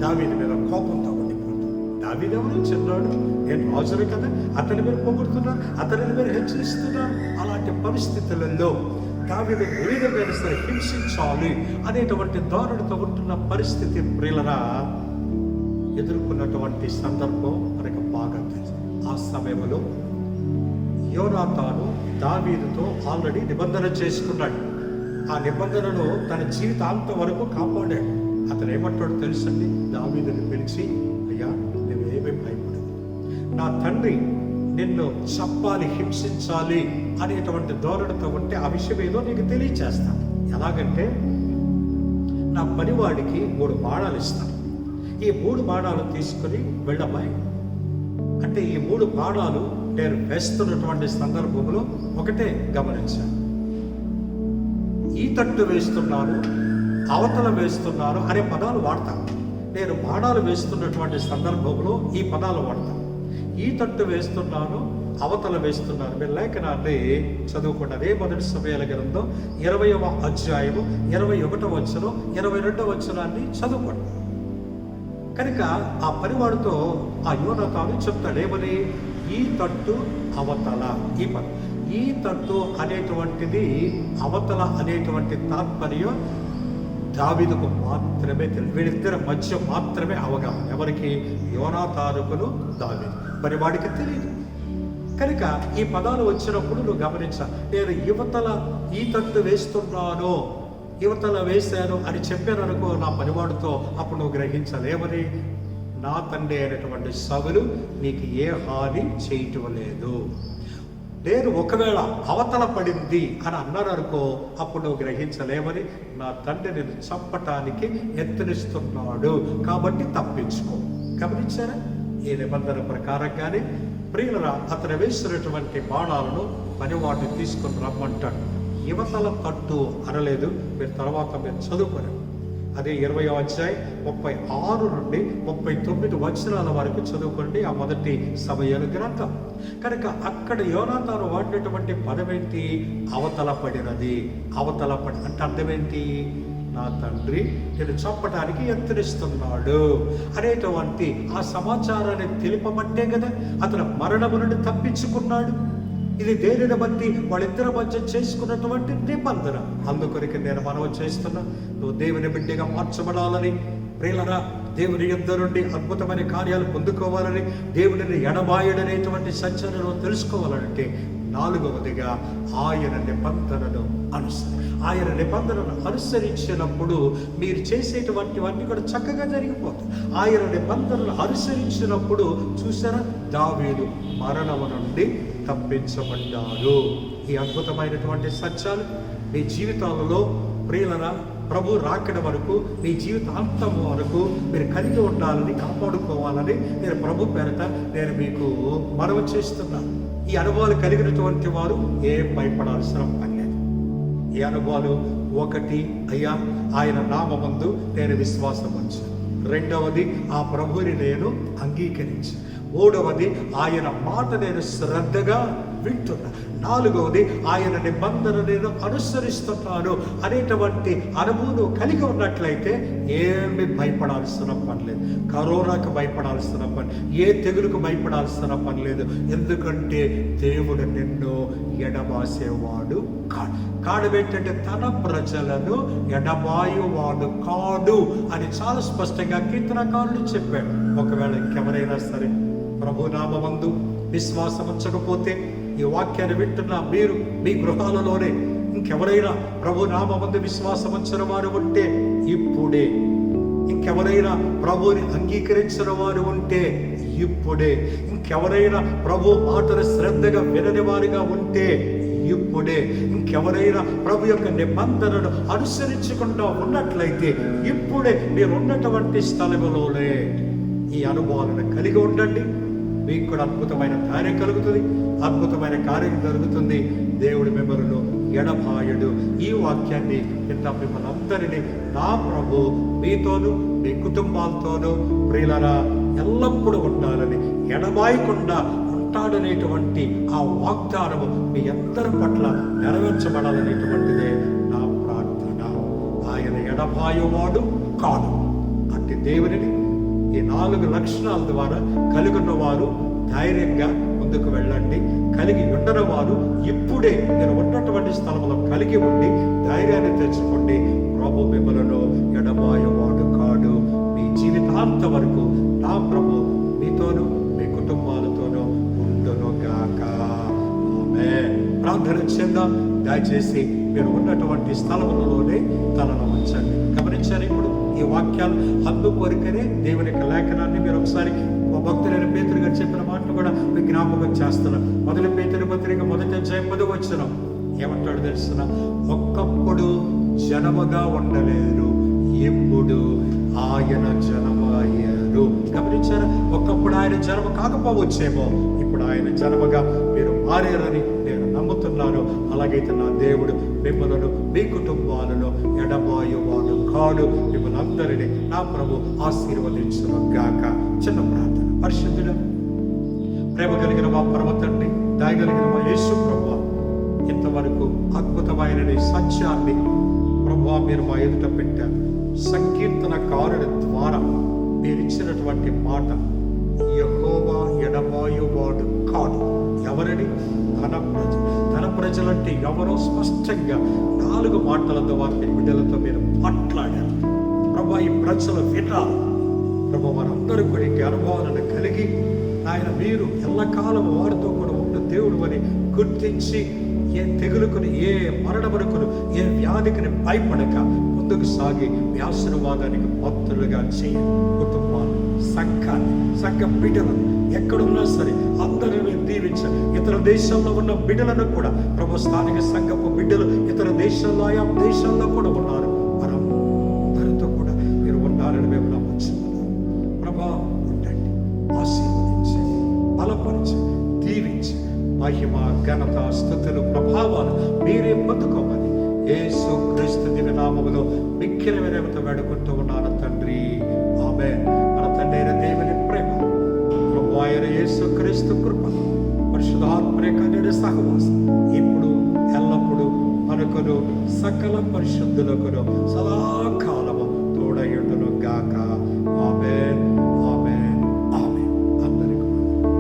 దావీదు మీద కోపంతో ఉండిపోతాడు. దావీదు ఎవరు? చిన్నాడు. నేను రాజును కదా, అతని మీద పొగుడుతున్నారు, అతని మీద హెచ్చరిస్తున్నారు. అలాంటి పరిస్థితులలో దావీదు మీద సరే హింసించాలి అనేటువంటి దారుడితో ఉంటున్న పరిస్థితి ప్రియులరా ఎదుర్కొన్నటువంటి సందర్భం మనకు బాగా తెలుసు. ఆ సమయంలో యోనాతాను దావీదుతో ఆల్రెడీ నిబంధన చేసుకున్నాడు. ఆ నిబంధనను తన జీవితాంతం వరకు కాపాడాడు. అతను ఏమంటాడో తెలుసండి, దావీదుని పిలిచి, అయ్యా నువ్వేమీ భయపడదు, నా తండ్రి నిన్ను చంపాలి, హింసించాలి అనేటువంటి ధోరణితో ఉంటే ఆ విషయం ఏదో నీకు తెలియచేస్తాను. ఎలాగంటే నా పనివాడికి 3 బాణాలు ఇస్తాను. ఈ 3 బాణాలు తీసుకుని వెళ్ళమ్మాయి అంటే ఈ 3 బాణాలు నేను వేస్తున్నటువంటి సందర్భంలో ఒకటే గమనించాను. ఈ తట్టు వేస్తున్నాను, అవతల వేస్తున్నాను అనే పదాలు వాడతాను. నేను బాణాలు వేస్తున్నటువంటి సందర్భంలో ఈ పదాలు వాడతాను. ఈ తట్టు వేస్తున్నాను, అవతల వేస్తున్నాను. మీరు లేఖనాన్ని చదువుకోండి. అదే మొదటి సమూయేలు గ్రంథం 20వ అధ్యాయము 21వ వచనం 22వ వచనాన్ని చదువుకోండి. కనుక ఆ పనివాడితో ఆ యోనాతాను చెప్తాడు ఏమని, ఈ తట్టు అవతల. ఈ తట్టు అనేటువంటిది అవతల అనేటువంటి తాత్పర్యం దావీదుకు మాత్రమే తెలుసు. వీళ్ళిద్దరి మధ్య మాత్రమే అవగాహన. ఎవరికి? యోనాతానుకును దావీదు. మరి వాడికి తెలియదు. కనుక ఈ పదాలు వచ్చినప్పుడు నువ్వు గమనించా, నేను యువతల ఈ తట్టు వేస్తున్నాను, యువతల వేశాను అని చెప్పాను అనుకో నా పనివాడితో, అప్పుడు నువ్వు గ్రహించలేమని, నా తండ్రి అయినటువంటి సౌలు నీకు ఏ హాని చేయటం లేదు. నేను ఒకవేళ అవతల పడింది అని అన్నారు అనుకో, అప్పుడు నువ్వు గ్రహించలేమని, నా తండ్రి నేను చంపటానికి యత్నిస్తున్నాడు కాబట్టి తప్పించుకో. గమనించారా? ఈ నిబంధన ప్రకారంగానే ప్రియులరా అతను వేసినటువంటి బాణాలను పనివాడిని తీసుకొని రమ్మంటాడు. యువతల తట్టు అనలేదు. మీరు తర్వాత మీరు చదువుకోరు. అదే 20వ అధ్యాయం 36 నుండి 39 వచనాల వరకు చదువుకోండి. ఆ మొదటి సమూయేలు గ్రంథం. కనుక అక్కడ యోనాతాను వాడినటువంటి పదం ఏంటి? అవతల పడినది. అవతల పడి అంటే అర్థం ఏంటి? నా తండ్రి నేను చంపడానికి యత్నిస్తున్నాడు అనేటువంటి ఆ సమాచారాన్ని తెలిపబట్టే కదా అతను మరణము నుండి తప్పించుకున్నాడు. ఇది దేనిని బట్టి వాళ్ళిద్దరి మధ్య చేసుకున్నటువంటి నిబంధన. అందుకొరికి నేను మనవి చేస్తున్నా, నువ్వు దేవుని బిడ్డగా మార్చబడాలని, ప్రియులరా దేవుని యుద్ధ నుండి అద్భుతమైన కార్యాలు పొందుకోవాలని, దేవుడిని ఎడబాయడనేటువంటి సత్యాన్ని నువ్వు తెలుసుకోవాలంటే 4వదిగా ఆయన నిబంధనను ఆయన నిబంధనను అనుసరించినప్పుడు మీరు చేసేటువంటివన్నీ కూడా చక్కగా జరిగిపోతాయి. ఆయన నిబంధనలు అనుసరించినప్పుడు చూసారా, దావీదు మరణము నుండి తప్పించబడ్డారు. ఈ అద్భుతమైనటువంటి సత్యాలు మీ జీవితాలలో ప్రియులరా ప్రభు రాకడ వరకు, మీ జీవితాంతం వరకు మీరు కలిగి ఉండాలని, కాపాడుకోవాలని నేను ప్రభు పేరట నేను మీకు మనవి చేస్తున్నాను. ఈ అనుభవాలు కలిగినటువంటి వారు ఏం భయపడాల్సిన పని లేదు. ఈ అనుభవాలు ఒకటి, అయ్యా ఆయన నామమందు నేను విశ్వాసం ఉంచాను. రెండవది, ఆ ప్రభుని నేను అంగీకరించాను. మూడవది, ఆయన మాట నేను శ్రద్ధగా వింటున్నా. నాలుగవది, ఆయన నిబంధన నేను అనుసరిస్తున్నాను అనేటువంటి అనుభవం కలిగి ఉన్నట్లయితే ఏమి భయపడాల్సిన పని లేదు. కరోనాకు భయపడాల్సిన పని, ఏ తెగులుకు భయపడాల్సిన పని లేదు. ఎందుకంటే దేవుడు నిన్ను ఎడబాసేవాడు కాడు. ఏంటంటే తన ప్రజలను ఎడబాయువాడు కాడు అని చాలా స్పష్టంగా కీర్తనకారుడు చెప్పాడు. ఒకవేళ ఇంకెవరైనా సరే ప్రభునామమందు విశ్వాసం ఉంచకపోతే, ఈ వాక్యాన్ని వింటున్న మీరు మీ గృహాలలోనే ఇంకెవరైనా ప్రభునామమందు విశ్వాసం ఉంచిన వారు ఉంటే ఇప్పుడే, ఇంకెవరైనా ప్రభుని అంగీకరించిన వారు ఉంటే ఇప్పుడే, ఇంకెవరైనా ప్రభు మాటను శ్రద్ధగా వినని వారిగా ఉంటే ఇప్పుడే, ఇంకెవరైనా ప్రభు యొక్క నిబంధనను అనుసరించకుండా ఉన్నట్లయితే ఇప్పుడే మీరు ఉన్నటువంటి స్థలంలోనే ఈ అనుభవాలను కలిగి ఉండండి. మీకు కూడా అద్భుతమైన కార్యం కలుగుతుంది, అద్భుతమైన కార్యం జరుగుతుంది. దేవుడి మిమ్మల్ని ఎడబాయడు. ఈ వాక్యాన్ని విన్న మిమ్మల్ని అందరినీ నా ప్రభు మీతోనూ మీ కుటుంబాలతోనూ ప్రియులరా ఎల్లప్పుడూ ఉండాలని, ఎడబాయకుండా ఉంటాడనేటువంటి ఆ వాగ్దానము మీ అందరి పట్ల నెరవేర్చబడాలనేటువంటిదే నా ప్రార్థన. ఆయన ఎడబాయువాడు కాదు. అంటే దేవునిని ఈ 4 లక్షణాల ద్వారా కలిగి ఉన్నవారు ధైర్యంగా ముందుకు వెళ్ళండి. కలిగి ఉండని వారు ఇప్పుడే మీరు ఉన్నటువంటి స్థలంలో కలిగి ఉండి ధైర్యాన్ని తెచ్చుకోండి. ప్రభు మిమ్మలను ఎడబాయువాడు కాడు. మీ జీవితాంత వరకు నా ప్రభు మీతోనూ మీ కుటుంబాలతోనూ ఉండును గాక. ఆమేన్. ప్రార్థన చేద్దాం. దయచేసి మీరు ఉన్నటువంటి స్థలములలోనే తలను ఉంచండి. గమనించారు ఇప్పుడు ఈ వాక్యాలు అందుకొరికనే దేవుని యొక్క లేఖనాన్ని మీరు ఒకసారి భక్తులైన పేతురు గారు చెప్పిన మాటను కూడా మీకు జ్ఞాపకం చేస్తున్నారు. మొదటి పేతురు పత్రిక 1వ అధ్యాయం 10వ వచనం ఏమంటాడు తెలుసిన? ఒక్కప్పుడు జనముగా ఉండలేరు, ఇప్పుడు ఆయన జనమయ్యారు. గమనించారా? ఒకప్పుడు ఆయన జనము కాకపోవచ్చేమో, ఇప్పుడు ఆయన జనముగా మీరు మారారని నేను నమ్ముతున్నాను. అలాగైతే నా దేవుడు మిమ్మలను మీ కుటుంబాలను ఎడబాయువాడు కాడు. మిమ్మల్ని అందరినీ నా ప్రభు ఆశీర్వదించును గాక. చిన్న ప్రార్థన. పరిశుద్ధుడ, ప్రేమ కలిగిన మా పరమ తండ్రి, దయగలిగిన మా యేసు ప్రభువా, ఇంతవరకు అద్భుతమైన నీ సత్యాన్ని ప్రభువా మీరు మా ఎదుట పెట్టారు. సంకీర్తనకారుడి ద్వారా మీరు ఇచ్చినటువంటి మాట, యెహోవా ఎడబాయువాడు కాదు. ఎవరని? తన ప్రజలంటే ఎవరో స్పష్టంగా 4 మాటల ద్వారా మీ బిడ్డలతో మీరు మాట్లాడారు. ప్రభా, ఈ ప్రజలు వినాలి. ప్రభు వారందరూ కూడా ఈ అనుభవాలను కలిగి ఆయన మీరు ఎల్లకాలం వారితో కూడా ఉన్న దేవుడు అని గుర్తించి ఏ తెగులుకుని, ఏ మరణమునకును, ఏ వ్యాధికి భయపడక ముందుకు సాగి మీ ఆశీర్వాదానికి భక్తులుగా చేయండి. కుటుంబాలు, సంఘాన్ని, సంఘ బిడ్డలను ఎక్కడున్నా సరే అందరినీ దీవించండి. ఇతర దేశాల్లో ఉన్న బిడ్డలను కూడా ప్రభు, స్థానిక సంఘపు బిడ్డలు ఇతర దేశాల్లో, ఆయా దేశాల్లో కూడా ఉన్నారు. వారందరితో కూడా మీరు ఉన్నారని మేము నమ్ముచున్నాం. ప్రభా, ఉండండి, ఆశీర్వదించండి, బలపరిచి, దీవించి, మహిమ, ఘనత, స్తుతులు, ప్రభావాలు మీరే పొందుకోమని మిక్కిలి వినయంతో వేడుకుంటూ ఉన్నాను తండ్రి, ఆమేన్. మన తండ్రి అయిన దేవుని ప్రేమ, ప్రభువు అయిన యేసుక్రీస్తు కృప, పరిశుద్ధాత్మ యొక్క సహవాసం ఇప్పుడు ఎల్లప్పుడూ మనకును సకల పరిశుద్ధులకును సదాకాలం